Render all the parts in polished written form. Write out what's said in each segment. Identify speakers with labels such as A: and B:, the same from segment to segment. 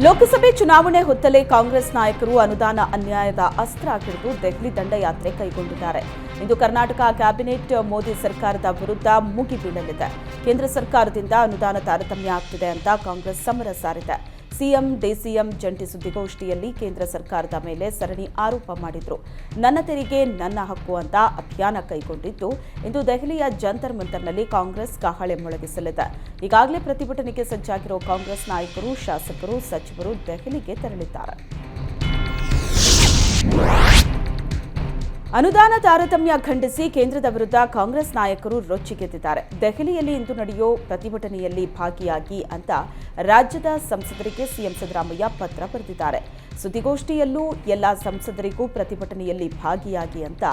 A: ಲೋಕಸಭೆ ಚುನಾವಣೆ ಹೊತ್ತಲೇ ಕಾಂಗ್ರೆಸ್ ನಾಯಕರು ಅನುದಾನ ಅನ್ಯಾಯದ ಅಸ್ತ್ರ ಹಿಡಿದು ದೆಹಲಿ ದಂಡಯಾತ್ರೆ ಕೈಗೊಂಡಿದ್ದಾರೆ. ಇಂದು ಕರ್ನಾಟಕ ಕ್ಯಾಬಿನೆಟ್ ಮೋದಿ ಸರ್ಕಾರದ ವಿರುದ್ಧ ಮುಗಿಬೀಳಲಿದೆ. ಕೇಂದ್ರ ಸರ್ಕಾರದಿಂದ ಅನುದಾನ ತಾರತಮ್ಯ ಆಗ್ತಿದೆ ಅಂತ ಕಾಂಗ್ರೆಸ್ ಸಮರ ಸಾರಿದೆ. ಸಿಎಂ ಡಿಸಿಎಂ ಜಂಟಿ ಸುದ್ದಿಗೋಷ್ಠಿಯಲ್ಲಿ ಕೇಂದ್ರ ಸರ್ಕಾರದ ಮೇಲೆ ಸರಣಿ ಆರೋಪ ಮಾಡಿದ್ರು. ನನ್ನ ತೆರಿಗೆ ನನ್ನ ಹಕ್ಕು ಅಂತ ಅಭಿಯಾನ ಕೈಗೊಂಡಿದ್ದು ಇಂದು ದೆಹಲಿಯ ಜಂತರ್ ಮಂತರ್ನಲ್ಲಿ ಕಾಂಗ್ರೆಸ್ ಕಹಳೆ ಮೊಳಗಿಸಲಿದೆ. ಈಗಾಗಲೇ ಪ್ರತಿಭಟನೆಗೆ ಸಜ್ಜಾಗಿರೋ ಕಾಂಗ್ರೆಸ್ ನಾಯಕರು, ಶಾಸಕರು, ಸಚಿವರು ದೆಹಲಿಗೆ ತೆರಳಿದ್ದಾರೆ. ಅನುದಾನ ತಾರತಮ್ಯ ಖಂಡಿಸಿ ಕೇಂದ್ರದ ವಿರುದ್ಧ ಕಾಂಗ್ರೆಸ್ ನಾಯಕರು ರೊಚ್ಚಿಗೆದ್ದಿದ್ದಾರೆ. ದೆಹಲಿಯಲ್ಲಿ ಇಂದು ನಡೆಯೋ ಪ್ರತಿಭಟನೆಯಲ್ಲಿ ಭಾಗಿಯಾಗಿ ಅಂತ ರಾಜ್ಯದ ಸಂಸದರಿಗೆ ಸಿಎಂ ಸಿದ್ದರಾಮಯ್ಯ ಪತ್ರ ಬರೆದಿದ್ದಾರೆ. ಸುದ್ದಿಗೋಷ್ಠಿಯಲ್ಲೂ ಎಲ್ಲ ಸಂಸದರಿಗೂ ಪ್ರತಿಭಟನೆಯಲ್ಲಿ ಭಾಗಿಯಾಗಿ ಅಂತ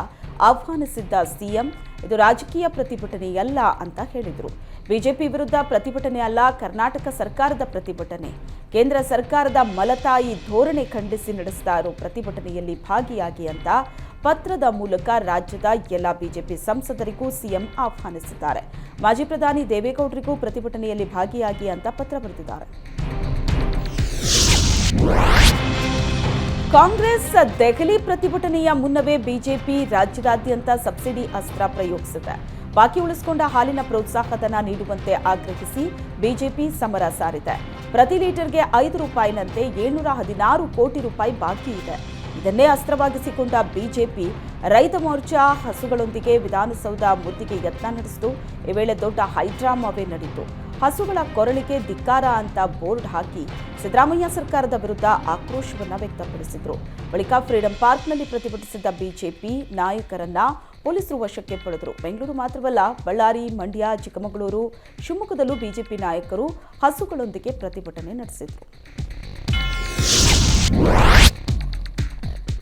A: ಆಹ್ವಾನಿಸಿದ್ದ ಸಿಎಂ ಇದು ರಾಜಕೀಯ ಪ್ರತಿಭಟನೆಯಲ್ಲ ಅಂತ ಹೇಳಿದರು. ಬಿಜೆಪಿ ವಿರುದ್ಧ ಪ್ರತಿಭಟನೆ ಅಲ್ಲ, ಕರ್ನಾಟಕ ಸರ್ಕಾರದ ಪ್ರತಿಭಟನೆ. ಕೇಂದ್ರ ಸರ್ಕಾರದ ಮಲತಾಯಿ ಧೋರಣೆ ಖಂಡಿಸಿ ನಡೆಸ್ತಾ ಇರೋ ಪ್ರತಿಭಟನೆಯಲ್ಲಿ ಭಾಗಿಯಾಗಿ ಅಂತ ಪತ್ರದ ಮೂಲಕ ರಾಜ್ಯದ ಎಲ್ಲ ಬಿಜೆಪಿ ಸಂಸದರಿಗೂ ಸಿಎಂ ಆಹ್ವಾನಿಸಿದ್ದಾರೆ. ಮಾಜಿ ಪ್ರಧಾನಿ ದೇವೇಗೌಡರಿಗೂ ಪ್ರತಿಭಟನೆಯಲ್ಲಿ ಭಾಗಿಯಾಗಿ ಅಂತ ಪತ್ರ ಬರೆದಿದ್ದಾರೆ. ಕಾಂಗ್ರೆಸ್ ದೆಹಲಿ ಪ್ರತಿಭಟನೆಯ ಮುನ್ನವೇ ಬಿಜೆಪಿ ರಾಜ್ಯದಾದ್ಯಂತ ಸಬ್ಸಿಡಿ ಅಸ್ತ್ರ ಪ್ರಯೋಗಿಸಿದೆ. ಬಾಕಿ ಉಳಿಸಿಕೊಂಡ ಹಾಲಿನ ಪ್ರೋತ್ಸಾಹಧನ ನೀಡುವಂತೆ ಆಗ್ರಹಿಸಿ ಬಿಜೆಪಿ ಸಮರ ಸಾರಿದೆ. ಪ್ರತಿ ಲೀಟರ್ಗೆ ₹5ನಂತೆ 716 ಕೋಟಿ ರೂಪಾಯಿ ಬಾಕಿ ಇದೆ. ಇದನ್ನೇ ಅಸ್ತ್ರವಾಗಿಸಿಕೊಂಡ ಬಿಜೆಪಿ ರೈತ ಮೋರ್ಚಾ ಹಸುಗಳೊಂದಿಗೆ ವಿಧಾನಸೌಧ ಮುತ್ತಿಗೆ ಯತ್ನ ನಡೆಸಿತು. ಈ ವೇಳೆ ದೊಡ್ಡ ಹೈಡ್ರಾಮಾವೇ ನಡೆಯಿತು. ಹಸುಗಳ ಕೊರಳಿಗೆ ಧಿಕ್ಕಾರ ಅಂತ ಬೋರ್ಡ್ ಹಾಕಿ ಸಿದ್ದರಾಮಯ್ಯ ಸರ್ಕಾರದ ವಿರುದ್ಧ ಆಕ್ರೋಶವನ್ನು ವ್ಯಕ್ತಪಡಿಸಿದ್ರು. ಬಳಿಕ ಫ್ರೀಡಂ ಪಾರ್ಕ್ನಲ್ಲಿ ಪ್ರತಿಭಟಿಸಿದ್ದ ಬಿಜೆಪಿ ನಾಯಕರನ್ನ ಪೊಲೀಸರು ವಶಕ್ಕೆ ಪಡೆದರು. ಬೆಂಗಳೂರು ಮಾತ್ರವಲ್ಲ, ಬಳ್ಳಾರಿ, ಮಂಡ್ಯ, ಚಿಕ್ಕಮಗಳೂರು, ಶಿವಮೊಗ್ಗದಲ್ಲೂ ಬಿಜೆಪಿ ನಾಯಕರು ಹಸುಗಳೊಂದಿಗೆ ಪ್ರತಿಭಟನೆ ನಡೆಸಿದರು.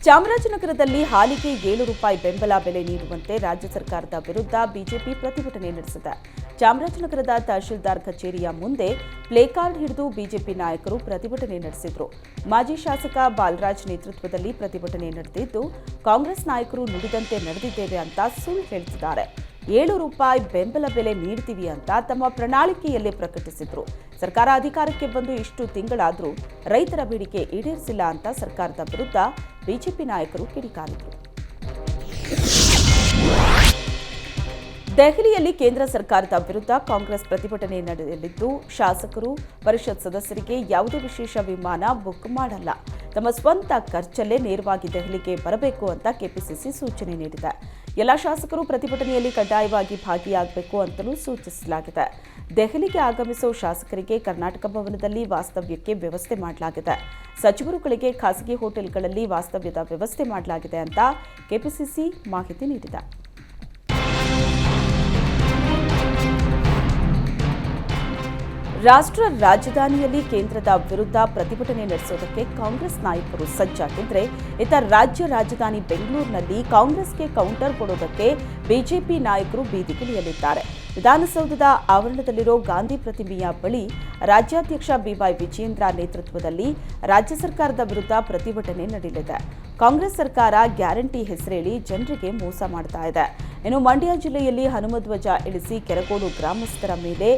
A: ಚಾಮರಾಜನಗರದಲ್ಲಿ ಹಾಲಿಗೆ ₹7 ಬೆಂಬಲ ಬೆಲೆ ನೀಡುವಂತೆ ರಾಜ್ಯ ಸರ್ಕಾರದ ವಿರುದ್ಧ ಬಿಜೆಪಿ ಪ್ರತಿಭಟನೆ ನಡೆಸಿದೆ. ಚಾಮರಾಜನಗರದ ತಹಶೀಲ್ದಾರ್ ಕಚೇರಿಯ ಮುಂದೆ ಪ್ಲೇಕಾರ್ಡ್ ಹಿಡಿದು ಬಿಜೆಪಿ ನಾಯಕರು ಪ್ರತಿಭಟನೆ ನಡೆಸಿದರು. ಮಾಜಿ ಶಾಸಕ ಬಾಲರಾಜ್ ನೇತೃತ್ವದಲ್ಲಿ ಪ್ರತಿಭಟನೆ ನಡೆದಿದ್ದು, ಕಾಂಗ್ರೆಸ್ ನಾಯಕರು ನುಡಿದಂತೆ ನಡೆದಿದ್ದೇವೆ ಅಂತ ಸುಳ್ಳು ಹೇಳ್ತಿದ್ದಾರೆ. ₹7 ಬೆಂಬಲ ಬೆಲೆ ನೀಡ್ತೀವಿ ಅಂತ ತಮ್ಮ ಪ್ರಣಾಳಿಕೆಯಲ್ಲೇ ಪ್ರಕಟಿಸಿದ್ರು. ಸರ್ಕಾರ ಅಧಿಕಾರಕ್ಕೆ ಬಂದು ಇಷ್ಟು ತಿಂಗಳಾದರೂ ರೈತರ ಬೇಡಿಕೆ ಈಡೇರಿಸಿಲ್ಲ ಅಂತ ಸರ್ಕಾರದ ವಿರುದ್ಧ ಬಿಜೆಪಿ ನಾಯಕರು ಕಿಡಿಕಾರಿದರು. ದೆಹಲಿಯಲ್ಲಿ ಕೇಂದ್ರ ಸರ್ಕಾರದ ವಿರುದ್ಧ ಕಾಂಗ್ರೆಸ್ ಪ್ರತಿಭಟನೆ ನಡೆಯಲಿದ್ದು, ಶಾಸಕರು, ಪರಿಷತ್ ಸದಸ್ಯರಿಗೆ ಯಾವುದೇ ವಿಶೇಷ ವಿಮಾನ ಬುಕ್ ಮಾಡಲ್ಲ. ತಮ್ಮ ಸ್ವಂತ ಖರ್ಚಲ್ಲೇ ನೇರವಾಗಿ ದೆಹಲಿಗೆ ಬರಬೇಕು ಅಂತ ಕೆಪಿಸಿಸಿ ಸೂಚನೆ ನೀಡಿದೆ. ಎಲ್ಲ ಶಾಸಕರು ಪ್ರತಿಭಟನೆಯಲ್ಲಿ ಕಡ್ಡಾಯವಾಗಿ ಭಾಗಿಯಾಗಬೇಕು ಅಂತಲೂ ಸೂಚಿಸಲಾಗಿದೆ. ದೆಹಲಿಗೆ ಆಗಮಿಸುವ ಶಾಸಕರಿಗೆ ಕರ್ನಾಟಕ ಭವನದಲ್ಲಿ ವಾಸ್ತವ್ಯಕ್ಕೆ ವ್ಯವಸ್ಥೆ ಮಾಡಲಾಗಿದೆ. ಸಚಿವರುಗಳಿಗೆ ಖಾಸಗಿ ಹೋಟೆಲ್ಗಳಲ್ಲಿ ವಾಸ್ತವ್ಯದ ವ್ಯವಸ್ಥೆ ಮಾಡಲಾಗಿದೆ ಅಂತ ಕೆಪಿಸಿಸಿ ಮಾಹಿತಿ ನೀಡಿದೆ. ರಾಷ್ಟ್ರ ರಾಜಧಾನಿಯಲ್ಲಿ ಕೇಂದ್ರದ ವಿರುದ್ಧ ಪ್ರತಿಭಟನೆ ನಡೆಸೋದಕ್ಕೆ ಕಾಂಗ್ರೆಸ್ ನಾಯಕರು ಸಜ್ಜಾಗಿದ್ರೆ, ಇತ್ತ ರಾಜ್ಯ ರಾಜಧಾನಿ ಬೆಂಗಳೂರಿನಲ್ಲಿ ಕಾಂಗ್ರೆಸ್ಗೆ ಕೌಂಟರ್ ಕೊಡೋದಕ್ಕೆ ಬಿಜೆಪಿ ನಾಯಕರು ಬೀದಿಗಿಳಿಯಲಿದ್ದಾರೆ. ವಿಧಾನಸೌಧದ ಆವರಣದಲ್ಲಿರೋ ಗಾಂಧಿ ಪ್ರತಿಮೆಯ ಬಳಿ ರಾಜ್ಯಾಧ್ಯಕ್ಷ ಬಿವೈ ವಿಜಯೇಂದ್ರ ನೇತೃತ್ವದಲ್ಲಿ ರಾಜ್ಯ ಸರ್ಕಾರದ ವಿರುದ್ಧ ಪ್ರತಿಭಟನೆ ನಡೆಯಲಿದೆ. ಕಾಂಗ್ರೆಸ್ ಸರ್ಕಾರ ಗ್ಯಾರಂಟಿ ಹೆಸರೇಳಿ ಜನರಿಗೆ ಮೋಸ ಮಾಡ್ತಾ ಇದೆ. ಇನ್ನು ಮಂಡ್ಯ ಜಿಲ್ಲೆಯಲ್ಲಿ ಹನುಮಧ್ವಜ ಇಳಿಸಿ ಕೆರಗೋಡು ಗ್ರಾಮಸ್ಥರ ಮೇಲೆ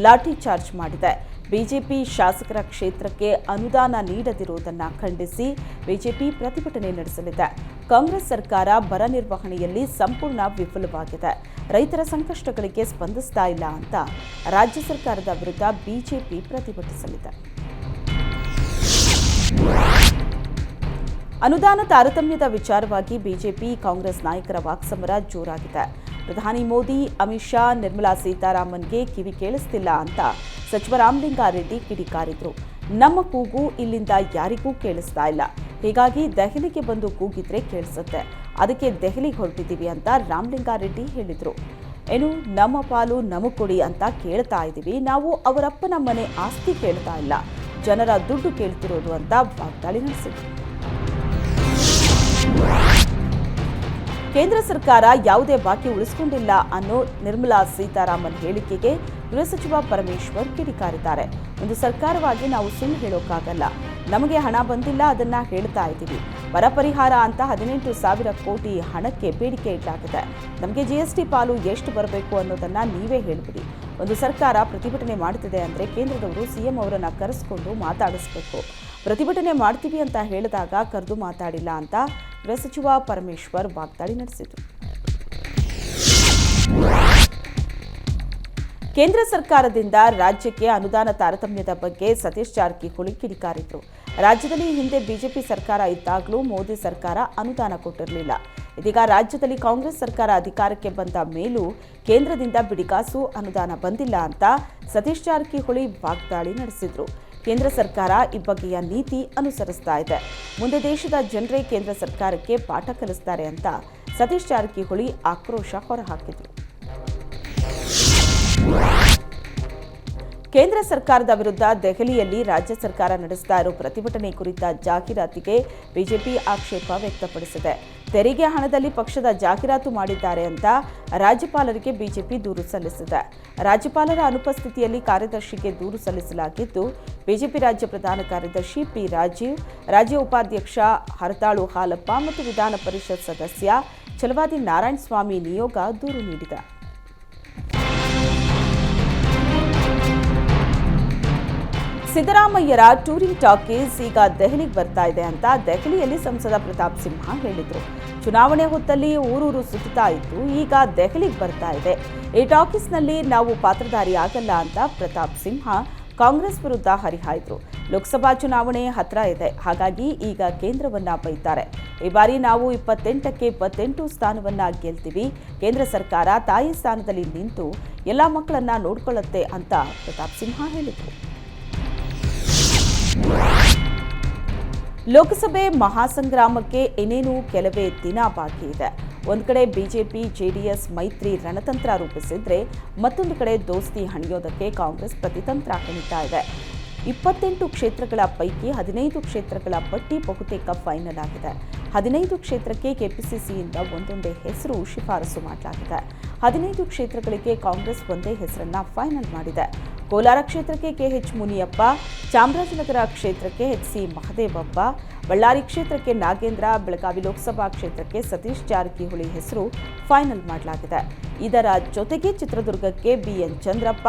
A: ಲಾಠಿ ಚಾರ್ಜ್ ಮಾಡಿದೆ. ಬಿಜೆಪಿ ಶಾಸಕರ ಕ್ಷೇತ್ರಕ್ಕೆ ಅನುದಾನ ನೀಡದಿರುವುದನ್ನು ಖಂಡಿಸಿ ಬಿಜೆಪಿ ಪ್ರತಿಭಟನೆ ನಡೆಸಲಿದೆ. ಕಾಂಗ್ರೆಸ್ ಸರ್ಕಾರ ಬರ ನಿರ್ವಹಣೆಯಲ್ಲಿ ಸಂಪೂರ್ಣ ವಿಫಲವಾಗಿದೆ. ರೈತರ ಸಂಕಷ್ಟಗಳಿಗೆ ಸ್ಪಂದಿಸ್ತಾ ಇಲ್ಲ ಅಂತ ರಾಜ್ಯ ಸರ್ಕಾರದ ವಿರುದ್ಧ ಬಿಜೆಪಿ ಪ್ರತಿಭಟಿಸಲಿದೆ. ಅನುದಾನ ತಾರತಮ್ಯದ ವಿಚಾರವಾಗಿ ಬಿಜೆಪಿ ಕಾಂಗ್ರೆಸ್ ನಾಯಕರ ವಾಕ್ಸಮರ ಜೋರಾಗಿದೆ. ಪ್ರಧಾನಿ ಮೋದಿ, ಅಮಿತ್ ಶಾ, ನಿರ್ಮಲಾ ಸೀತಾರಾಮನ್ಗೆ ಕಿವಿ ಕೇಳಿಸ್ತಿಲ್ಲ ಅಂತ ಸಚಿವ ರಾಮಲಿಂಗಾರೆಡ್ಡಿ ಕಿಡಿಕಾರಿದ್ರು. ನಮ್ಮ ಕೂಗು ಇಲ್ಲಿಂದ ಯಾರಿಗೂ ಕೇಳಿಸ್ತಾ ಇಲ್ಲ, ಹೀಗಾಗಿ ದೆಹಲಿಗೆ ಬಂದು ಕೂಗಿದ್ರೆ ಕೇಳಿಸುತ್ತೆ, ಅದಕ್ಕೆ ದೆಹಲಿಗೆ ಹೊರಟಿದ್ದೀವಿ ಅಂತ ರಾಮಲಿಂಗಾರೆಡ್ಡಿ ಹೇಳಿದ್ರು. ಏನು ನಮ್ಮ ಪಾಲು ನಮಗ್ ಕೊಡಿ ಅಂತ ಕೇಳ್ತಾ ಇದ್ದೀವಿ, ನಾವು ಅವರಪ್ಪನ ಮನೆ ಆಸ್ತಿ ಕೇಳ್ತಾ ಇಲ್ಲ, ಜನರ ದುಡ್ಡು ಕೇಳ್ತಿರೋದು ಅಂತ ವಾಗ್ದಾಳಿ ನಡೆಸಿದ್ರು. ಕೇಂದ್ರ ಸರ್ಕಾರ ಯಾವುದೇ ಬಾಕಿ ಉಳಿಸಿಕೊಂಡಿಲ್ಲ ಅನ್ನೋ ನಿರ್ಮಲಾ ಸೀತಾರಾಮನ್ ಹೇಳಿಕೆಗೆ ಗೃಹ ಸಚಿವ ಪರಮೇಶ್ವರ್ ಕಿಡಿಕಾರಿದ್ದಾರೆ. ಒಂದು ಸರ್ಕಾರವಾಗಿ ನಾವು ಸುಳ್ಳು ಹೇಳೋಕ್ಕಾಗಲ್ಲ, ನಮಗೆ ಹಣ ಬಂದಿಲ್ಲ, ಅದನ್ನ ಹೇಳ್ತಾ ಇದ್ದೀವಿ. ಬರ ಪರಿಹಾರ ಅಂತ 18,000 ಕೋಟಿ ಹಣಕ್ಕೆ ಬೇಡಿಕೆ ಇಡಲಾಗಿದೆ. ನಮಗೆ ಜಿಎಸ್ಟಿ ಪಾಲು ಎಷ್ಟು ಬರಬೇಕು ಅನ್ನೋದನ್ನ ನೀವೇ ಹೇಳ್ಬಿಡಿ. ಒಂದು ಸರ್ಕಾರ ಪ್ರತಿಭಟನೆ ಮಾಡುತ್ತಿದೆ ಅಂದರೆ ಕೇಂದ್ರದವರು ಸಿಎಂ ಅವರನ್ನು ಕರೆಸಿಕೊಂಡು ಮಾತಾಡಿಸಬೇಕು. ಪ್ರತಿಭಟನೆ ಮಾಡ್ತೀವಿ ಅಂತ ಹೇಳಿದಾಗ ಕರೆದು ಮಾತಾಡಿಲ್ಲ ಅಂತ ಗೃಹ ಸಚಿವ ಪರಮೇಶ್ವರ್ ವಾಗ್ದಾಳಿ ನಡೆಸಿದರು. ಕೇಂದ್ರ ಸರ್ಕಾರದಿಂದ ರಾಜ್ಯಕ್ಕೆ ಅನುದಾನ ತಾರತಮ್ಯದ ಬಗ್ಗೆ ಸತೀಶ್ ಜಾರಕಿಹೊಳಿ ಕಿಡಿಕಾರಿದ್ರು. ರಾಜ್ಯದಲ್ಲಿ ಹಿಂದೆ ಬಿಜೆಪಿ ಸರ್ಕಾರ ಇದ್ದಾಗಲೂ ಮೋದಿ ಸರ್ಕಾರ ಅನುದಾನ ಕೊಟ್ಟಿರಲಿಲ್ಲ. ಇದೀಗ ರಾಜ್ಯದಲ್ಲಿ ಕಾಂಗ್ರೆಸ್ ಸರ್ಕಾರ ಅಧಿಕಾರಕ್ಕೆ ಬಂದ ಮೇಲೂ ಕೇಂದ್ರದಿಂದ ಬಿಡಿಗಾಸು ಅನುದಾನ ಬಂದಿಲ್ಲ ಅಂತ ಸತೀಶ್ ಜಾರಕಿಹೊಳಿ ವಾಗ್ದಾಳಿ ನಡೆಸಿದ್ರು. ಕೇಂದ್ರ ಸರ್ಕಾರ ಈ ಬಗೆಯ ನೀತಿ ಅನುಸರಿಸ್ತಾ ಇದೆ. ಮುಂದೆ ದೇಶದ ಜನರೇ ಕೇಂದ್ರ ಸರ್ಕಾರಕ್ಕೆ ಪಾಠ ಕಲಿಸ್ತಾರೆ ಅಂತ ಸತೀಶ್ ಜಾರಕಿಹೊಳಿ ಆಕ್ರೋಶ ಹೊರಹಾಕಿದ್ರು. ಕೇಂದ್ರ ಸರ್ಕಾರದ ವಿರುದ್ಧ ದೆಹಲಿಯಲ್ಲಿ ರಾಜ್ಯ ಸರ್ಕಾರ ನಡೆಸ್ತಾ ಇರೋ ಪ್ರತಿಭಟನೆ ಕುರಿತ ಜಾಹೀರಾತಿಗೆ ಬಿಜೆಪಿ ಆಕ್ಷೇಪ ವ್ಯಕ್ತಪಡಿಸಿದೆ. ತೆರಿಗೆ ಹಣದಲ್ಲಿ ಪಕ್ಷದ ಜಾಹೀರಾತು ಮಾಡಿದ್ದಾರೆ ಅಂತ ರಾಜ್ಯಪಾಲರಿಗೆ ಬಿಜೆಪಿ ದೂರು ಸಲ್ಲಿಸಿದೆ. ರಾಜ್ಯಪಾಲರ ಅನುಪಸ್ಥಿತಿಯಲ್ಲಿ ಕಾರ್ಯದರ್ಶಿಗೆ ದೂರು ಸಲ್ಲಿಸಲಾಗಿದ್ದು, ಬಿಜೆಪಿ ರಾಜ್ಯ ಪ್ರಧಾನ ಕಾರ್ಯದರ್ಶಿ ಪಿ ರಾಜೀವ್, ರಾಜ್ಯ ಉಪಾಧ್ಯಕ್ಷ ಹರತಾಳು ಹಾಲಪ್ಪ ಮತ್ತು ವಿಧಾನ ಪರಿಷತ್ ಸದಸ್ಯ ಛಲವಾದಿ ನಾರಾಯಣಸ್ವಾಮಿ ನಿಯೋಗ ದೂರು ನೀಡಿದೆ. ಸಿದ್ದರಾಮಯ್ಯರ ಟೂರಿಂಗ್ ಟಾಕೀಸ್ ಈಗ ದೆಹಲಿಗೆ ಬರ್ತಾ ಇದೆ ಅಂತ ದೆಹಲಿಯಲ್ಲಿ ಸಂಸದ ಪ್ರತಾಪ್ ಸಿಂಹ ಹೇಳಿದರು. ಚುನಾವಣೆ ಹೊತ್ತಲ್ಲಿ ಊರೂರು ಸುತ್ತಾ ಇತ್ತು, ಈಗ ದೆಹಲಿಗೆ ಬರ್ತಾ ಇದೆ. ಈ ಟಾಕೀಸ್ನಲ್ಲಿ ನಾವು ಪಾತ್ರಧಾರಿ ಆಗಲ್ಲ ಅಂತ ಪ್ರತಾಪ್ ಸಿಂಹ ಕಾಂಗ್ರೆಸ್ ವಿರುದ್ಧ ಹರಿಹಾಯ್ದರು. ಲೋಕಸಭಾ ಚುನಾವಣೆ ಹತ್ರ ಇದೆ, ಹಾಗಾಗಿ ಈಗ ಕೇಂದ್ರವನ್ನ ಬೈತಾರೆ. ಈ ಬಾರಿ ನಾವು 28ಕ್ಕೆ 28 ಸ್ಥಾನವನ್ನ ಗೆಲ್ತೀವಿ. ಕೇಂದ್ರ ಸರ್ಕಾರ ತಾಯಿ ಸ್ಥಾನದಲ್ಲಿ ನಿಂತು ಎಲ್ಲ ಮಕ್ಕಳನ್ನ ನೋಡ್ಕೊಳ್ಳುತ್ತೆ ಅಂತ ಪ್ರತಾಪ್ ಸಿಂಹ ಹೇಳಿದರು. ಲೋಕಸಭೆ ಮಹಾಸಂಗ್ರಾಮಕ್ಕೆ ಇನ್ನೇನು ಕೆಲವೇ ದಿನ ಬಾಕಿ ಇದೆ. ಒಂದು ಕಡೆ ಬಿಜೆಪಿ ಜೆಡಿಎಸ್ ಮೈತ್ರಿ ರಣತಂತ್ರ ರೂಪಿಸಿದ್ರೆ, ಮತ್ತೊಂದು ಕಡೆ ದೋಸ್ತಿ ಹಣಿಯೋದಕ್ಕೆ ಕಾಂಗ್ರೆಸ್ ಪ್ರತಿತಂತ್ರ ಹೆಣಿತಾ ಇದೆ. 28 ಕ್ಷೇತ್ರಗಳ ಪೈಕಿ 15 ಕ್ಷೇತ್ರಗಳ ಪಟ್ಟಿ ಬಹುತೇಕ ಫೈನಲ್ ಆಗಿದೆ. 15 ಕ್ಷೇತ್ರಕ್ಕೆ ಕೆಪಿಸಿಸಿಯಿಂದ ಒಂದೊಂದೇ ಹೆಸರು ಶಿಫಾರಸು ಮಾಡಲಾಗಿದೆ. 15 ಕ್ಷೇತ್ರಗಳಿಗೆ ಕಾಂಗ್ರೆಸ್ ಒಂದೇ ಹೆಸರನ್ನ ಫೈನಲ್ ಮಾಡಿದೆ. ಕೋಲಾರ ಕ್ಷೇತ್ರಕ್ಕೆ ಕೆಎಚ್ ಮುನಿಯಪ್ಪ, ಚಾಮರಾಜನಗರ ಕ್ಷೇತ್ರಕ್ಕೆ ಎಚ್ಸಿ ಮಹದೇವಪ್ಪ, ಬಳ್ಳಾರಿ ಕ್ಷೇತ್ರಕ್ಕೆ ನಾಗೇಂದ್ರ, ಬೆಳಗಾವಿ ಲೋಕಸಭಾ ಕ್ಷೇತ್ರಕ್ಕೆ ಸತೀಶ್ ಜಾರಕಿಹೊಳಿ ಹೆಸರು ಫೈನಲ್ ಮಾಡಲಾಗಿದೆ. ಇದರ ಜೊತೆಗೆ ಚಿತ್ರದುರ್ಗಕ್ಕೆ ಬಿಎನ್ ಚಂದ್ರಪ್ಪ,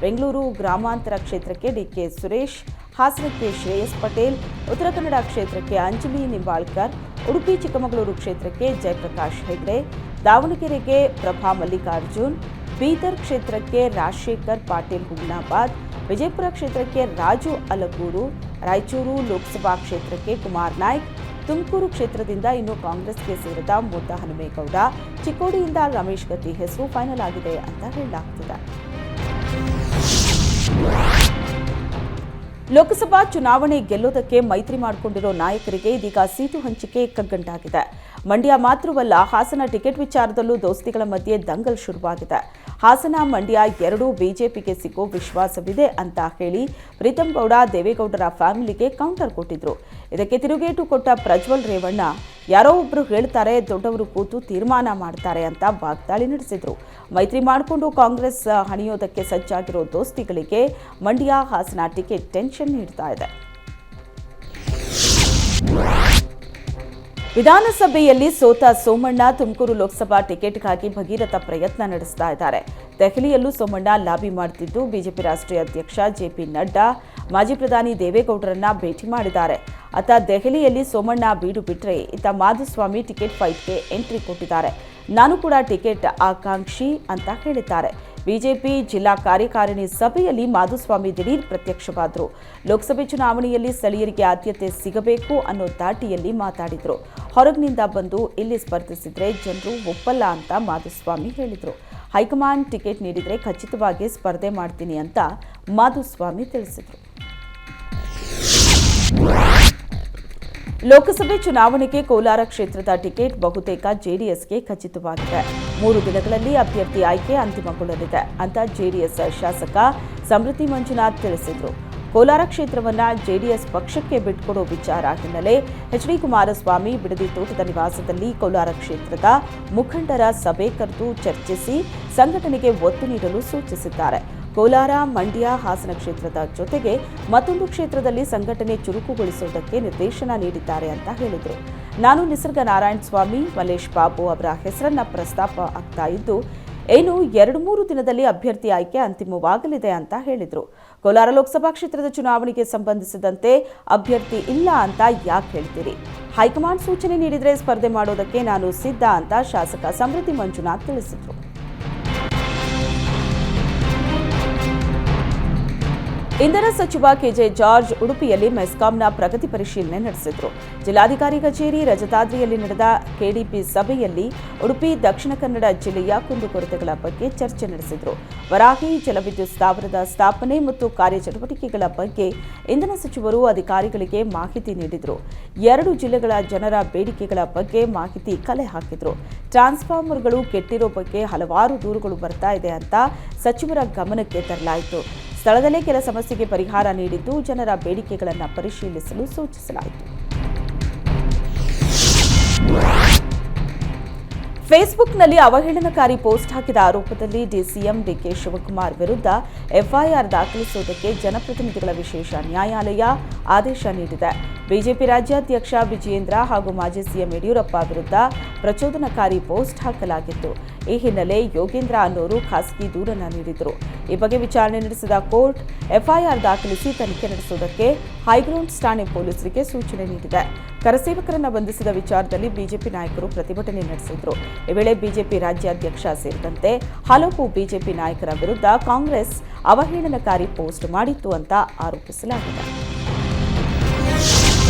A: ಬೆಂಗಳೂರು ಗ್ರಾಮಾಂತರ ಕ್ಷೇತ್ರಕ್ಕೆ ಡಿಕೆ ಸುರೇಶ್, ಹಾಸನಕ್ಕೆ ಶ್ರೇಯಸ್ ಪಟೇಲ್, ಉತ್ತರ ಕನ್ನಡ ಕ್ಷೇತ್ರಕ್ಕೆ ಅಂಜಲಿ ನಿಂಬಾಳ್ಕರ್, ಉಡುಪಿ ಚಿಕ್ಕಮಗಳೂರು ಕ್ಷೇತ್ರಕ್ಕೆ ಜಯಪ್ರಕಾಶ್ ಹೆಗ್ಡೆ, ದಾವಣಗೆರೆಗೆ ಪ್ರಭಾ ಮಲ್ಲಿಕಾರ್ಜುನ್, ಬೀದರ್ ಕ್ಷೇತ್ರಕ್ಕೆ ರಾಜಶೇಖರ್ ಪಾಟೀಲ್ ಹುಮ್ನಾಬಾದ್, ವಿಜಯಪುರ ಕ್ಷೇತ್ರಕ್ಕೆ ರಾಜು ಅಲಗೂರು, ರಾಯಚೂರು ಲೋಕಸಭಾ ಕ್ಷೇತ್ರಕ್ಕೆ ಕುಮಾರ್ ನಾಯ್ಕ್, ತುಮಕೂರು ಕ್ಷೇತ್ರದಿಂದ ಇನ್ನು ಕಾಂಗ್ರೆಸ್ಗೆ ಸೇರಿದ ಮುದ್ದ ಹನುಮೇಗೌಡ, ಚಿಕ್ಕೋಡಿಯಿಂದ ರಮೇಶ್ ಗತಿ ಹೆಸರು ಫೈನಲ್ ಆಗಿದೆ ಅಂತ ಹೇಳಲಾಗ್ತಿದೆ. ಲೋಕಸಭಾ ಚುನಾವಣೆ ಗೆಲ್ಲೋದಕ್ಕೆ ಮೈತ್ರಿ ಮಾಡಿಕೊಂಡಿರೋ ನಾಯಕರಿಗೆ ಇದೀಗ ಸೀಟು ಹಂಚಿಕೆ ಕಗ್ಗಂಟಾಗಿದೆ. ಮಂಡ್ಯ ಮಾತ್ರವಲ್ಲ, ಹಾಸನ ಟಿಕೆಟ್ ವಿಚಾರದಲ್ಲೂ ದೋಸ್ತಿಗಳ ಮಧ್ಯೆ ದಂಗಲ್ ಶುರುವಾಗಿದೆ. ಹಾಸನ ಮಂಡ್ಯ ಎರಡೂ ಬಿಜೆಪಿಗೆ ಸಿಗೋ ವಿಶ್ವಾಸವಿದೆ ಅಂತ ಹೇಳಿ ಪ್ರೀತಂ ಗೌಡ ದೇವೇಗೌಡರ ಫ್ಯಾಮಿಲಿಗೆ ಕೌಂಟರ್ ಕೊಟ್ಟಿದ್ರು. ಇದಕ್ಕೆ ತಿರುಗೇಟು ಕೊಟ್ಟ ಪ್ರಜ್ವಲ್ ರೇವಣ್ಣ, ಯಾರೋ ಒಬ್ರು ಹೇಳ್ತಾರೆ, ದೊಡ್ಡವರು ಕೂತು ತೀರ್ಮಾನ ಮಾಡ್ತಾರೆ ಅಂತ ವಾಗ್ದಾಳಿ ನಡೆಸಿದ್ರು. ಮೈತ್ರಿ ಮಾಡಿಕೊಂಡು ಕಾಂಗ್ರೆಸ್ ಹಣಿಯೋದಕ್ಕೆ ಸಜ್ಜಾಗಿರೋ ದೋಸ್ತಿಗಳಿಗೆ ಮಂಡ್ಯ ಹಾಸನ ಟಿಕೆಟ್ ಟೆನ್ಷನ್ ನೀಡ್ತಾ ಇದೆ. ವಿಧಾನಸಭೆಯಲ್ಲಿ ಸೋತ ಸೋಮಣ್ಣ ತುಮಕೂರು ಲೋಕಸಭಾ ಟಿಕೆಟ್ಗಾಗಿ ಭಗೀರಥ ಪ್ರಯತ್ನ ನಡೆಸ್ತಾ ಇದ್ದಾರೆ. ದೆಹಲಿಯಲ್ಲೂ ಸೋಮಣ್ಣ ಲಾಬಿ ಮಾಡುತ್ತಿದ್ದು, ಬಿಜೆಪಿ ರಾಷ್ಟ್ರೀಯ ಅಧ್ಯಕ್ಷ ಜೆಪಿ ನಡ್ಡಾ, ಮಾಜಿ ಪ್ರಧಾನಿ ದೇವೇಗೌಡರನ್ನ ಭೇಟಿ ಮಾಡಿದ್ದಾರೆ. ಅತ್ತ ದೆಹಲಿಯಲ್ಲಿ ಸೋಮಣ್ಣ ಬೀಡು ಬಿಟ್ಟರೆ, ಇತ್ತ ಮಾಧುಸ್ವಾಮಿ ಟಿಕೆಟ್ ಫೈಟ್ಗೆ ಎಂಟ್ರಿ ಕೊಟ್ಟಿದ್ದಾರೆ. ನಾನು ಕೂಡ ಟಿಕೆಟ್ ಆಕಾಂಕ್ಷಿ ಅಂತ ಹೇಳಿದ್ದಾರೆ. ಬಿಜೆಪಿ ಜಿಲ್ಲಾ ಕಾರ್ಯಕಾರಿಣಿ ಸಭೆಯಲ್ಲಿ ಮಾಧುಸ್ವಾಮಿ ದಿಢೀರ್ ಪ್ರತ್ಯಕ್ಷವಾದರು. ಲೋಕಸಭೆ ಚುನಾವಣೆಯಲ್ಲಿ ಸ್ಥಳೀಯರಿಗೆ ಆದ್ಯತೆ ಸಿಗಬೇಕು ಅನ್ನೋ ದಾಟಿಯಲ್ಲಿ ಮಾತಾಡಿದ್ರು. ಹೊರಗಿನಿಂದ ಬಂದು ಇಲ್ಲಿ ಸ್ಪರ್ಧಿಸಿದ್ರೆ ಜನರು ಒಪ್ಪಲ್ಲ ಅಂತ ಮಾಧುಸ್ವಾಮಿ ಹೇಳಿದರು. ಹೈಕಮಾಂಡ್ ಟಿಕೆಟ್ ನೀಡಿದರೆ ಖಚಿತವಾಗಿ ಸ್ಪರ್ಧೆ ಮಾಡ್ತೀನಿ ಅಂತ ಮಾಧುಸ್ವಾಮಿ ತಿಳಿಸಿದರು. ಲೋಕಸಭೆ ಚುನಾವಣೆಗೆ ಕೋಲಾರ ಕ್ಷೇತ್ರದ ಟಿಕೆಟ್ ಬಹುತೇಕ ಜೆಡಿಎಸ್ಗೆ ಖಚಿತವಾಗಿದೆ. 3 ದಿನಗಳಲ್ಲಿ ಅಭ್ಯರ್ಥಿ ಆಯ್ಕೆ ಅಂತಿಮಗೊಳ್ಳಲಿದೆ ಅಂತ ಜೆಡಿಎಸ್ ಶಾಸಕ ಸಮೃದ್ಧಿ ಮಂಜುನಾಥ್ ತಿಳಿಸಿದರು. ಕೋಲಾರ ಕ್ಷೇತ್ರವನ್ನ ಜೆಡಿಎಸ್ ಪಕ್ಷಕ್ಕೆ ಬಿಟ್ಕೊಡೋ ವಿಚಾರ ಹಿನ್ನೆಲೆ ಎಚ್ಡಿ ಕುಮಾರಸ್ವಾಮಿ ಬಿಡದಿ ತೋಟದ ನಿವಾಸದಲ್ಲಿ ಕೋಲಾರ ಕ್ಷೇತ್ರದ ಮುಖಂಡರ ಸಭೆ ಕರೆದು ಚರ್ಚಿಸಿ ಸಂಘಟನೆಗೆ ಒತ್ತು ನೀಡಲು ಸೂಚಿಸಿದ್ದಾರೆ. ಕೋಲಾರ, ಮಂಡ್ಯ, ಹಾಸನ ಕ್ಷೇತ್ರದ ಜೊತೆಗೆ ಮತ್ತೊಂದು ಕ್ಷೇತ್ರದಲ್ಲಿ ಸಂಘಟನೆ ಚುರುಕುಗೊಳಿಸುವುದಕ್ಕೆ ನಿರ್ದೇಶನ ನೀಡಿದ್ದಾರೆ ಅಂತ ಹೇಳಿದರು. ನಾನು ನಿಸರ್ಗ ನಾರಾಯಣಸ್ವಾಮಿ, ಮಲೇಶ್ ಬಾಬು ಅವರ ಹೆಸರನ್ನ ಪ್ರಸ್ತಾಪ ಆಗ್ತಾ ಇದ್ದು, ಇನ್ನು 2-3 ದಿನದಲ್ಲಿ ಅಭ್ಯರ್ಥಿ ಆಯ್ಕೆ ಅಂತಿಮವಾಗಲಿದೆ ಅಂತ ಹೇಳಿದರು. ಕೋಲಾರ ಲೋಕಸಭಾ ಕ್ಷೇತ್ರದ ಚುನಾವಣೆಗೆ ಸಂಬಂಧಿಸಿದಂತೆ ಅಭ್ಯರ್ಥಿ ಇಲ್ಲ ಅಂತ ಯಾಕೆ ಹೇಳ್ತೀರಿ? ಹೈಕಮಾಂಡ್ ಸೂಚನೆ ನೀಡಿದರೆ ಸ್ಪರ್ಧೆ ಮಾಡೋದಕ್ಕೆ ನಾನು ಸಿದ್ಧ ಅಂತ ಶಾಸಕ ಸಮೃದ್ಧಿ ಮಂಜುನಾಥ್ ತಿಳಿಸಿದರು. ಇಂಧನ ಸಚಿವ ಕೆಜೆ ಜಾರ್ಜ್ ಉಡುಪಿಯಲ್ಲಿ ಮೆಸ್ಕಾಂನ ಪ್ರಗತಿ ಪರಿಶೀಲನೆ ನಡೆಸಿದರು. ಜಿಲ್ಲಾಧಿಕಾರಿ ಕಚೇರಿ ರಜತಾದ್ರಿಯಲ್ಲಿ ನಡೆದ ಕೆಡಿಪಿ ಸಭೆಯಲ್ಲಿ ಉಡುಪಿ ದಕ್ಷಿಣ ಕನ್ನಡ ಜಿಲ್ಲೆಯ ಕುಂದುಕೊರತೆಗಳ ಬಗ್ಗೆ ಚರ್ಚೆ ನಡೆಸಿದರು. ವರಾಹಿ ಜಲವಿದ್ಯುತ್ ಸ್ಥಾವರದ ಸ್ಥಾಪನೆ ಮತ್ತು ಕಾರ್ಯಚಟುವಟಿಕೆಗಳ ಬಗ್ಗೆ ಇಂಧನ ಸಚಿವರು ಅಧಿಕಾರಿಗಳಿಗೆ ಮಾಹಿತಿ ನೀಡಿದರು. 2 ಜಿಲ್ಲೆಗಳ ಜನರ ಬೇಡಿಕೆಗಳ ಬಗ್ಗೆ ಮಾಹಿತಿ ಕಲೆ ಹಾಕಿದರು. ಟ್ರಾನ್ಸ್ಫಾರ್ಮರ್ಗಳು ಕೆಟ್ಟಿರೋ ಬಗ್ಗೆ ಹಲವಾರು ದೂರುಗಳು ಬರ್ತಾ ಇದೆ ಅಂತ ಸಚಿವರ ಗಮನಕ್ಕೆ ತರಲಾಯಿತು. ಸ್ಥಳದಲ್ಲೇ ಕೆಲ ಸಮಸ್ಯೆಗೆ ಪರಿಹಾರ ನೀಡಿದ್ದು ಜನರ ಬೇಡಿಕೆಗಳನ್ನು ಪರಿಶೀಲಿಸಲು ಸೂಚಿಸಲಾಯಿತು. ಫೇಸ್ಬುಕ್ನಲ್ಲಿ ಅವಹೇಳನಕಾರಿ ಪೋಸ್ಟ್ ಹಾಕಿದ ಆರೋಪದಲ್ಲಿ ಡಿಸಿಎಂ ಡಿಕೆ ಶಿವಕುಮಾರ್ ವಿರುದ್ಧ ಎಫ್ಐಆರ್ ದಾಖಲಿಸುವುದಕ್ಕೆ ಜನಪ್ರತಿನಿಧಿಗಳ ವಿಶೇಷ ನ್ಯಾಯಾಲಯ ಆದೇಶ ನೀಡಿದೆ. ಬಿಜೆಪಿ ರಾಜ್ಯಾಧ್ಯಕ್ಷ ವಿಜಯೇಂದ್ರ ಹಾಗೂ ಮಾಜಿ ಸಿಎಂ ಯಡಿಯೂರಪ್ಪ ವಿರುದ್ಧ ಪ್ರಚೋದನಕಾರಿ ಪೋಸ್ಟ್ ಹಾಕಲಾಗಿತ್ತು. ಈ ಹಿನ್ನೆಲೆ ಯೋಗೇಂದ್ರ ಅನ್ನೋರು ಖಾಸಗಿ ದೂರನ್ನು ನೀಡಿದರು. ಈ ಬಗ್ಗೆ ವಿಚಾರಣೆ ನಡೆಸಿದ ಕೋರ್ಟ್ ಎಫ್ಐಆರ್ ದಾಖಲಿಸಿ ತನಿಖೆ ನಡೆಸುವುದಕ್ಕೆ ಹೈಗ್ರೌಂಡ್ಸ್ ಠಾಣೆ ಪೊಲೀಸರಿಗೆ ಸೂಚನೆ ನೀಡಿದೆ. ಕರಸೇವಕರನ್ನ ಬಂಧಿಸಿದ ವಿಚಾರದಲ್ಲಿ ಬಿಜೆಪಿ ನಾಯಕರು ಪ್ರತಿಭಟನೆ ನಡೆಸಿದರು. ಈ ವೇಳೆ ಬಿಜೆಪಿ ರಾಜ್ಯಾಧ್ಯಕ್ಷ ಸೇರಿದಂತೆ ಹಲವು ಬಿಜೆಪಿ ನಾಯಕರ ವಿರುದ್ಧ ಕಾಂಗ್ರೆಸ್ ಅವಹೇಳನಕಾರಿ ಪೋಸ್ಟ್ ಮಾಡಿತ್ತು ಅಂತ ಆರೋಪಿಸಲಾಗಿದೆ.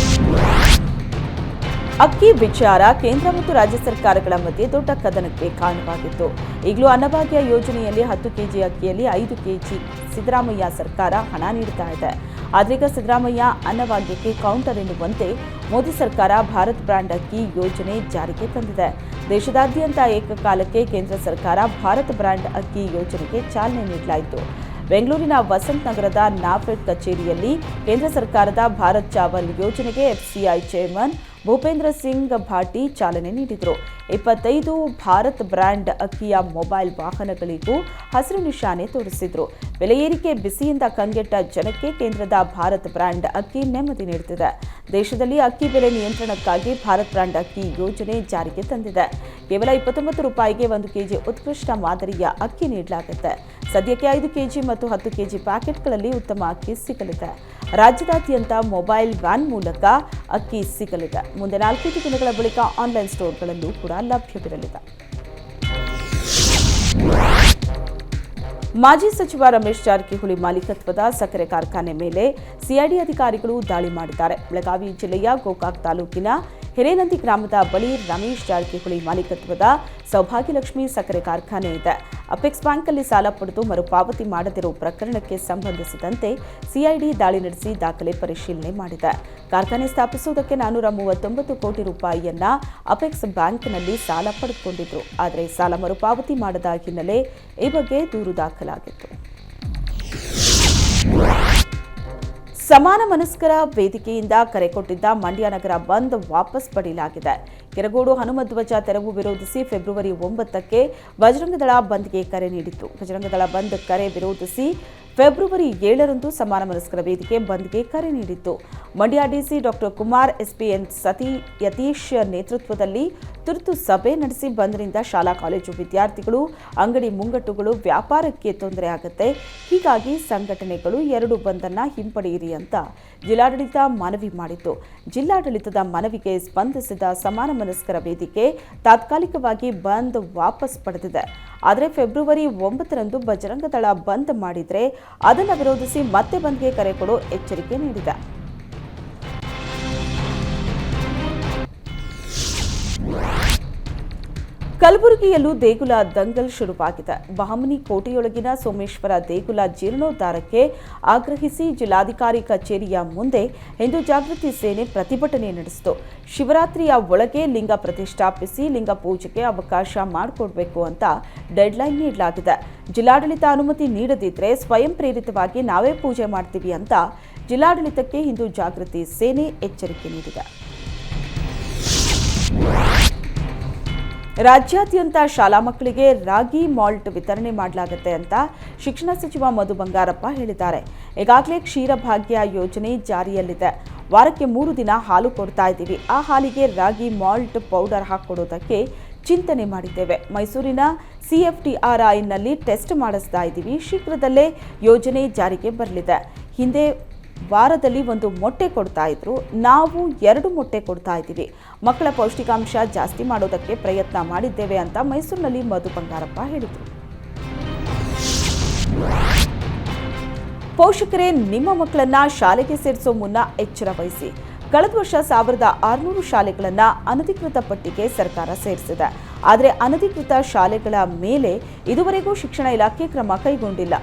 A: ಅಕ್ಕಿ ವಿಚಾರ ಕೇಂದ್ರ ಮತ್ತು ರಾಜ್ಯ ಸರ್ಕಾರಗಳ ಮಧ್ಯೆ ದೊಡ್ಡ ಕದನಕ್ಕೆ ಕಾರಣವಾಗಿತ್ತು. ಈಗಲೂ ಅನ್ನಭಾಗ್ಯ ಯೋಜನೆಯಲ್ಲಿ 10 ಕೆಜಿ ಅಕ್ಕಿಯಲ್ಲಿ 5 ಕೆಜಿ ಸಿದ್ದರಾಮಯ್ಯ ಸರ್ಕಾರ ಹಣ ನೀಡುತ್ತಾ ಇದೆ. ಆದ್ರೀಗ ಸಿದ್ದರಾಮಯ್ಯ ಅನ್ನಭಾಗ್ಯಕ್ಕೆ ಕೌಂಟರ್ ಎನ್ನುವಂತೆ ಮೋದಿ ಸರ್ಕಾರ ಭಾರತ್ ಬ್ರ್ಯಾಂಡ್ ಅಕ್ಕಿ ಯೋಜನೆ ಜಾರಿಗೆ ತಂದಿದೆ. ದೇಶದಾದ್ಯಂತ ಏಕಕಾಲಕ್ಕೆ ಕೇಂದ್ರ ಸರ್ಕಾರ ಭಾರತ್ ಬ್ರ್ಯಾಂಡ್ ಅಕ್ಕಿ ಯೋಜನೆಗೆ ಚಾಲನೆ ನೀಡಲಾಯಿತು. ಬೆಂಗಳೂರಿನ ವಸಂತ ನಗರದ ನಾಫೆಡ್ ಕಚೇರಿಯಲ್ಲಿ ಕೇಂದ್ರ ಸರ್ಕಾರದ ಭಾರತ್ ಚಾವಲ್ ಯೋಜನೆಗೆ ಎಫ್ಸಿಐ ಚೇರ್ಮನ್ ಭೂಪೇಂದ್ರ ಸಿಂಗ್ ಭಾಟಿ ಚಾಲನೆ ನೀಡಿದರು. 25 ಭಾರತ್ ಬ್ರ್ಯಾಂಡ್ ಅಕ್ಕಿಯ ಮೊಬೈಲ್ ವಾಹನಗಳಿಗೂ ಹಸಿರು ನಿಶಾನೆ ತೋರಿಸಿದರು. ಬೆಲೆ ಏರಿಕೆ ಬಿಸಿಯಿಂದ ಕಂಗೆಟ್ಟ ಜನಕ್ಕೆ ಕೇಂದ್ರದ ಭಾರತ್ ಬ್ರ್ಯಾಂಡ್ ಅಕ್ಕಿ ನೆಮ್ಮದಿ ನೀಡುತ್ತಿದೆ. ದೇಶದಲ್ಲಿ ಅಕ್ಕಿ ಬೆಲೆ ನಿಯಂತ್ರಣಕ್ಕಾಗಿ ಭಾರತ್ ಬ್ರ್ಯಾಂಡ್ ಅಕ್ಕಿ ಯೋಜನೆ ಜಾರಿಗೆ ತಂದಿದೆ. ಕೇವಲ 29 ರೂಪಾಯಿಗೆ 1 ಕೆಜಿ ಉತ್ಕೃಷ್ಟ ಮಾದರಿಯ ಅಕ್ಕಿ ನೀಡಲಾಗುತ್ತೆ. ಸದ್ಯಕ್ಕೆ 5 ಕೆಜಿ ಮತ್ತು 10 ಕೆಜಿ ಪ್ಯಾಕೆಟ್ಗಳಲ್ಲಿ ಉತ್ತಮ ಅಕ್ಕಿ ಸಿಗಲಿದೆ. ರಾಜ್ಯದಾದ್ಯಂತ ಮೊಬೈಲ್ ವ್ಯಾನ್ ಮೂಲಕ ಅಕ್ಕಿ ಸಿಗಲಿದೆ. ಮುಂದೆ 4 ದಿನಗಳ ಬಳಿಕ ಆನ್ಲೈನ್ ಸ್ಟೋರ್ಗಳಲ್ಲೂ ಕೂಡ ಲಭ್ಯವಿರಲಿದೆ. ಮಾಜಿ ಸಚಿವ ರಮೇಶ್ ಜಾರಕಿಹೊಳಿ ಮಾಲೀಕತ್ವದ ಸಕ್ಕರೆ ಕಾರ್ಖಾನೆ ಮೇಲೆ ಸಿಐಡಿ ಅಧಿಕಾರಿಗಳು ದಾಳಿ ಮಾಡಿದ್ದಾರೆ. ಬೆಳಗಾವಿ ಜಿಲ್ಲೆಯ ಗೋಕಾಕ್ ತಾಲೂಕಿನ ಹಿರೇನಂದಿ ಗ್ರಾಮದ ಬಳಿ ರಮೇಶ್ ಜಾರಕಿಹೊಳಿ ಮಾಲೀಕತ್ವದ ಸೌಭಾಗ್ಯಲಕ್ಷ್ಮಿ ಸಕ್ಕರೆ ಕಾರ್ಖಾನೆ ಇದೆ. ಅಪೆಕ್ಸ್ ಬ್ಯಾಂಕ್ನಲ್ಲಿ ಸಾಲ ಪಡೆದು ಮರುಪಾವತಿ ಮಾಡದಿರುವ ಪ್ರಕರಣಕ್ಕೆ ಸಂಬಂಧಿಸಿದಂತೆ ಸಿಐಡಿ ದಾಳಿ ನಡೆಸಿ ದಾಖಲೆ ಪರಿಶೀಲನೆ ಮಾಡಿದೆ. ಕಾರ್ಖಾನೆ ಸ್ಥಾಪಿಸುವುದಕ್ಕೆ 439 ಕೋಟಿ ರೂಪಾಯಿಯನ್ನ ಅಪೆಕ್ಸ್ ಬ್ಯಾಂಕ್ನಲ್ಲಿ ಸಾಲ ಪಡೆದುಕೊಂಡಿದ್ರು. ಆದರೆ ಸಾಲ ಮರುಪಾವತಿ ಮಾಡದ ಹಿನ್ನೆಲೆ ಈ ಬಗ್ಗೆ ದೂರು ದಾಖಲಾಗಿತ್ತು. ಸಮಾನ ಮನಸ್ಕರ ವೇದಿಕೆಯಿಂದ ಕರೆ ಕೊಟ್ಟಿದ್ದ ಮಂಡ್ಯ ನಗರ ಬಂದ್ ವಾಪಸ್ ಪಡೆಯಲಾಗಿದೆ. ಕೆರಗೋಡು ಹನುಮಧ್ವಜ ತೆರವು ವಿರೋಧಿಸಿ ಫೆಬ್ರವರಿ 9ಕ್ಕೆ ಬಜರಂಗದಳ ಬಂದ್ಗೆ ಕರೆ ನೀಡಿತ್ತು. ಬಜರಂಗದಳ ಬಂದ್ ಕರೆ ವಿರೋಧಿಸಿ ಫೆಬ್ರವರಿ 7ರಂದು ಸಮಾನ ಮನಸ್ಕರ ವೇದಿಕೆ ಬಂದ್ಗೆ ಕರೆ ನೀಡಿತ್ತು. Mandya DC doctor Kumar, SP N Yatish ನೇತೃತ್ವದಲ್ಲಿ ತುರ್ತು ಸಭೆ ನಡೆಸಿ ಬಂದ್ರಿಂದ ಶಾಲಾ ಕಾಲೇಜು ವಿದ್ಯಾರ್ಥಿಗಳು, ಅಂಗಡಿ ಮುಂಗಟ್ಟುಗಳು, ವ್ಯಾಪಾರಕ್ಕೆ ತೊಂದರೆ ಆಗುತ್ತೆ. ಹೀಗಾಗಿ ಸಂಘಟನೆಗಳು 2 ಬಂದನ್ನ ಹಿಂಪಡೆಯಿರಿ ಅಂತ ಜಿಲ್ಲಾಡಳಿತ ಮನವಿ ಮಾಡಿತ್ತು. ಜಿಲ್ಲಾಡಳಿತದ ಮನವಿಗೆ ಸ್ಪಂದಿಸಿದ ಸಮಾನ ಮನಸ್ಕರ ವೇದಿಕೆ ತಾತ್ಕಾಲಿಕವಾಗಿ ಬಂದ್ ವಾಪಸ್ ಪಡೆದಿದೆ. ಆದರೆ ಫೆಬ್ರವರಿ 9ರಂದು ಬಜರಂಗದಳ ಬಂದ್ ಮಾಡಿದ್ರೆ ಅದನ್ನು ವಿರೋಧಿಸಿ ಮತ್ತೆ ಬಂದ್ಗೆ ಕರೆ ಕೊಡೋ ಎಚ್ಚರಿಕೆ ನೀಡಿದೆ. ಕಲಬುರಗಿಯಲ್ಲೂ ದೇಗುಲ ದಂಗಲ್ ಶುರುವಾಗಿದೆ. ಬಹಮನಿ ಕೋಟೆಯೊಳಗಿನ ಸೋಮೇಶ್ವರ ದೇಗುಲ ಜೀರ್ಣೋದ್ಧಾರಕ್ಕೆ ಆಗ್ರಹಿಸಿ ಜಿಲ್ಲಾಧಿಕಾರಿ ಕಚೇರಿಯ ಮುಂದೆ ಹಿಂದೂ ಜಾಗೃತಿ ಸೇನೆ ಪ್ರತಿಭಟನೆ ನಡೆಸಿತು. ಶಿವರಾತ್ರಿಯ ಒಳಗೆ ಲಿಂಗ ಪ್ರತಿಷ್ಠಾಪಿಸಿ ಲಿಂಗ ಪೂಜೆಗೆ ಅವಕಾಶ ಮಾಡಿಕೊಡ್ಬೇಕು ಅಂತ ಡೆಡ್ಲೈನ್ ನೀಡಲಾಗಿದೆ. ಜಿಲ್ಲಾಡಳಿತ ಅನುಮತಿ ನೀಡದಿದ್ರೆ ಸ್ವಯಂ ಪ್ರೇರಿತವಾಗಿ ನಾವೇ ಪೂಜೆ ಮಾಡ್ತೀವಿ ಅಂತ ಜಿಲ್ಲಾಡಳಿತಕ್ಕೆ ಹಿಂದೂ ಜಾಗೃತಿ ಸೇನೆ ಎಚ್ಚರಿಕೆ ನೀಡಿದೆ. ರಾಜ್ಯಾದ್ಯಂತ ಶಾಲಾ ಮಕ್ಕಳಿಗೆ ರಾಗಿ ಮಾಲ್ಟ್ ವಿತರಣೆ ಮಾಡಲಾಗುತ್ತೆ ಅಂತ ಶಿಕ್ಷಣ ಸಚಿವ ಮಧು ಬಂಗಾರಪ್ಪ ಹೇಳಿದ್ದಾರೆ. ಈಗಾಗಲೇ ಕ್ಷೀರಭಾಗ್ಯ ಯೋಜನೆ ಜಾರಿಯಲ್ಲಿದೆ. ವಾರಕ್ಕೆ 3 ದಿನ ಹಾಲು ಕೊಡ್ತಾ ಇದ್ದೀವಿ. ಆ ಹಾಲಿಗೆ ರಾಗಿ ಮಾಲ್ಟ್ ಪೌಡರ್ ಹಾಕೊಡೋದಕ್ಕೆ ಚಿಂತನೆ ಮಾಡಿದ್ದೇವೆ. ಮೈಸೂರಿನ CFTRIನಲ್ಲಿ ಟೆಸ್ಟ್ ಮಾಡಿಸ್ತಾ ಇದ್ದೀವಿ. ಶೀಘ್ರದಲ್ಲೇ ಯೋಜನೆ ಜಾರಿಗೆ ಬರಲಿದೆ. ಹಿಂದೆ ವಾರದಲ್ಲಿ 1 ಮೊಟ್ಟೆ ಕೊಡ್ತಾ ಇದ್ರು, ನಾವು 2 ಮೊಟ್ಟೆ ಕೊಡ್ತಾ ಇದ್ದೀವಿ. ಮಕ್ಕಳ ಪೌಷ್ಟಿಕಾಂಶ ಜಾಸ್ತಿ ಮಾಡೋದಕ್ಕೆ ಪ್ರಯತ್ನ ಮಾಡಿದ್ದೇವೆ ಅಂತ ಮೈಸೂರಿನಲ್ಲಿ ಮಧು ಬಂಗಾರಪ್ಪ ಹೇಳಿದರು. ಪೋಷಕರೇ, ನಿಮ್ಮ ಮಕ್ಕಳನ್ನ ಶಾಲೆಗೆ ಸೇರಿಸೋ ಮುನ್ನ ಎಚ್ಚರ ವಹಿಸಿ. ಕಳೆದ ವರ್ಷ 1600 ಶಾಲೆಗಳನ್ನು ಅನಧಿಕೃತ ಪಟ್ಟಿಗೆ ಸರ್ಕಾರ ಸೇರಿಸಿದೆ. ಆದರೆ ಅನಧಿಕೃತ ಶಾಲೆಗಳ ಮೇಲೆ ಇದುವರೆಗೂ ಶಿಕ್ಷಣ ಇಲಾಖೆ ಕ್ರಮ ಕೈಗೊಂಡಿಲ್ಲ.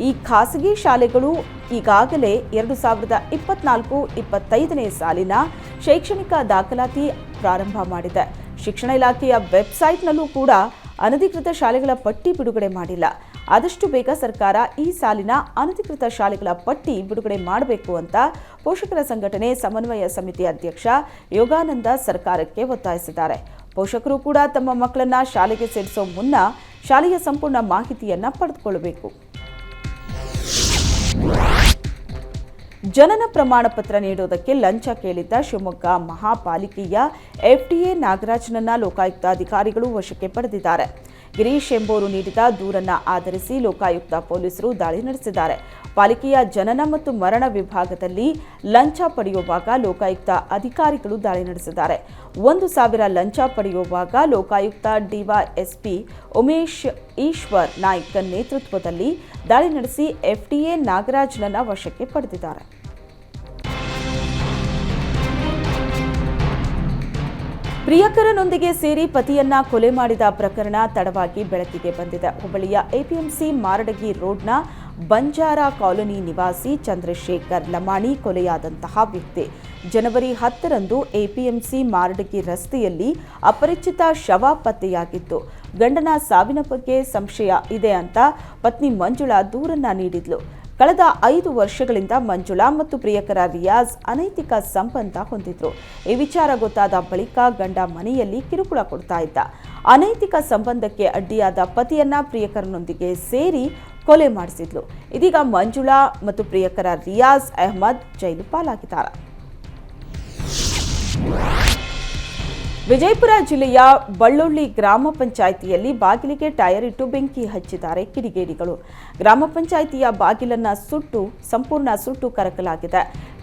A: ಈ ಖಾಸಗಿ ಶಾಲೆಗಳು ಈಗಾಗಲೇ 2024-25ನೇ ಸಾಲಿನ ಶೈಕ್ಷಣಿಕ ದಾಖಲಾತಿ ಪ್ರಾರಂಭ ಮಾಡಿದೆ. ಶಿಕ್ಷಣ ಇಲಾಖೆಯ ವೆಬ್ಸೈಟ್ನಲ್ಲೂ ಕೂಡ ಅನಧಿಕೃತ ಶಾಲೆಗಳ ಪಟ್ಟಿ ಬಿಡುಗಡೆ ಮಾಡಿಲ್ಲ. ಆದಷ್ಟು ಬೇಗ ಸರ್ಕಾರ ಈ ಸಾಲಿನ ಅನಧಿಕೃತ ಶಾಲೆಗಳ ಪಟ್ಟಿ ಬಿಡುಗಡೆ ಮಾಡಬೇಕು ಅಂತ ಪೋಷಕರ ಸಂಘಟನೆ ಸಮನ್ವಯ ಸಮಿತಿ ಅಧ್ಯಕ್ಷ ಯೋಗಾನಂದ ಸರ್ಕಾರಕ್ಕೆ ಒತ್ತಾಯಿಸಿದ್ದಾರೆ. ಪೋಷಕರು ಕೂಡ ತಮ್ಮ ಮಕ್ಕಳನ್ನ ಶಾಲೆಗೆ ಸೇರಿಸೋ ಮುನ್ನ ಶಾಲೆಯ ಸಂಪೂರ್ಣ ಮಾಹಿತಿಯನ್ನ ಪಡೆದುಕೊಳ್ಳಬೇಕು. ಜನನ ಪ್ರಮಾಣ ಪತ್ರ ನೀಡುವುದಕ್ಕೆ ಲಂಚ ಕೇಳಿದ್ದ ಶಿವಮೊಗ್ಗ ಮಹಾಪಾಲಿಕೆಯ FDA ನಾಗರಾಜ್ನನ್ನ ಲೋಕಾಯುಕ್ತ ಅಧಿಕಾರಿಗಳು ವಶಕ್ಕೆ ಪಡೆದಿದ್ದಾರೆ. ಗಿರೀಶ್ ಎಂಬುವರು ನೀಡಿದ ದೂರನ್ನ ಆಧರಿಸಿ ಲೋಕಾಯುಕ್ತ ಪೊಲೀಸರು ದಾಳಿ ನಡೆಸಿದ್ದಾರೆ. ಪಾಲಿಕೆಯ ಜನನ ಮತ್ತು ಮರಣ ವಿಭಾಗದಲ್ಲಿ ಲಂಚ ಪಡೆಯುವಾಗ ಲೋಕಾಯುಕ್ತ ಅಧಿಕಾರಿಗಳು ದಾಳಿ ನಡೆಸಿದ್ದಾರೆ. 1,000 ಲಂಚ ಪಡೆಯುವಾಗ ಲೋಕಾಯುಕ್ತ DYSP ಉಮೇಶ್ ಈಶ್ವರ್ ನಾಯ್ಕ್ ನೇತೃತ್ವದಲ್ಲಿ ದಾಳಿ ನಡೆಸಿ FDA ನಾಗರಾಜ್ನನ್ನ ವಶಕ್ಕೆ ಪಡೆದಿದ್ದಾರೆ. ಪ್ರಿಯಕರನೊಂದಿಗೆ ಸೇರಿ ಪತಿಯನ್ನ ಕೊಲೆ ಮಾಡಿದ ಪ್ರಕರಣ ತಡವಾಗಿ ಬೆಳಕಿಗೆ ಬಂದಿದೆ. ಹುಬ್ಬಳ್ಳಿಯ APMC ಮಾರಡಗಿ ರೋಡ್ನ ಬಂಜಾರ ಕಾಲೋನಿ ನಿವಾಸಿ ಚಂದ್ರಶೇಖರ್ ಲಮಾಣಿ ಕೊಲೆಯಾದಂತಹ ವ್ಯಕ್ತಿ ಜನವರಿ 10ರಂದು APMC ಮಾರಡಗಿ ರಸ್ತೆಯಲ್ಲಿ ಅಪರಿಚಿತ ಶವ ಪತ್ತೆಯಾಗಿತ್ತು. ಗಂಡನ ಸಾವಿನ ಬಗ್ಗೆ ಸಂಶಯ ಇದೆ ಅಂತ ಪತ್ನಿ ಮಂಜುಳಾ ದೂರನ್ನ ನೀಡಿದ್ಲು. ಕಳೆದ 5 ವರ್ಷಗಳಿಂದ ಮಂಜುಳಾ ಮತ್ತು ಪ್ರಿಯಕರ ರಿಯಾಜ್ ಅನೈತಿಕ ಸಂಬಂಧ ಹೊಂದಿದ್ರು. ಈ ವಿಚಾರ ಗೊತ್ತಾದ ಬಳಿಕ ಗಂಡ ಮನೆಯಲ್ಲಿ ಕಿರುಕುಳ ಕೊಡ್ತಾ ಇದ್ದ. ಅನೈತಿಕ ಸಂಬಂಧಕ್ಕೆ ಅಡ್ಡಿಯಾದ ಪತಿಯನ್ನ ಪ್ರಿಯಕರನೊಂದಿಗೆ ಸೇರಿ ಕೊಲೆ ಮಾಡಿಸಿದ್ಲು. ಇದೀಗ ಮಂಜುಳಾ ಮತ್ತು ಪ್ರಿಯಕರ ರಿಯಾಜ್ ಅಹ್ಮದ್ ಜೈಲು ಪಾಲಾಗಿದ್ದಾರೆ. ವಿಜಯಪುರ ಜಿಲ್ಲೆಯ ಬಳ್ಳೊಳ್ಳಿ ಗ್ರಾಮ ಪಂಚಾಯಿತಿಯಲ್ಲಿ ಬಾಗಿಲಿಗೆ ಟೈರ್ ಇಟ್ಟು ಬೆಂಕಿ ಹಚ್ಚಿದ್ದಾರೆ ಕಿಡಿಗೇಡಿಗಳು. ಗ್ರಾಮ ಪಂಚಾಯಿತಿಯ ಬಾಗಿಲನ್ನ ಸಂಪೂರ್ಣ ಸುಟ್ಟು ಕರಕಲಾಗಿದೆ.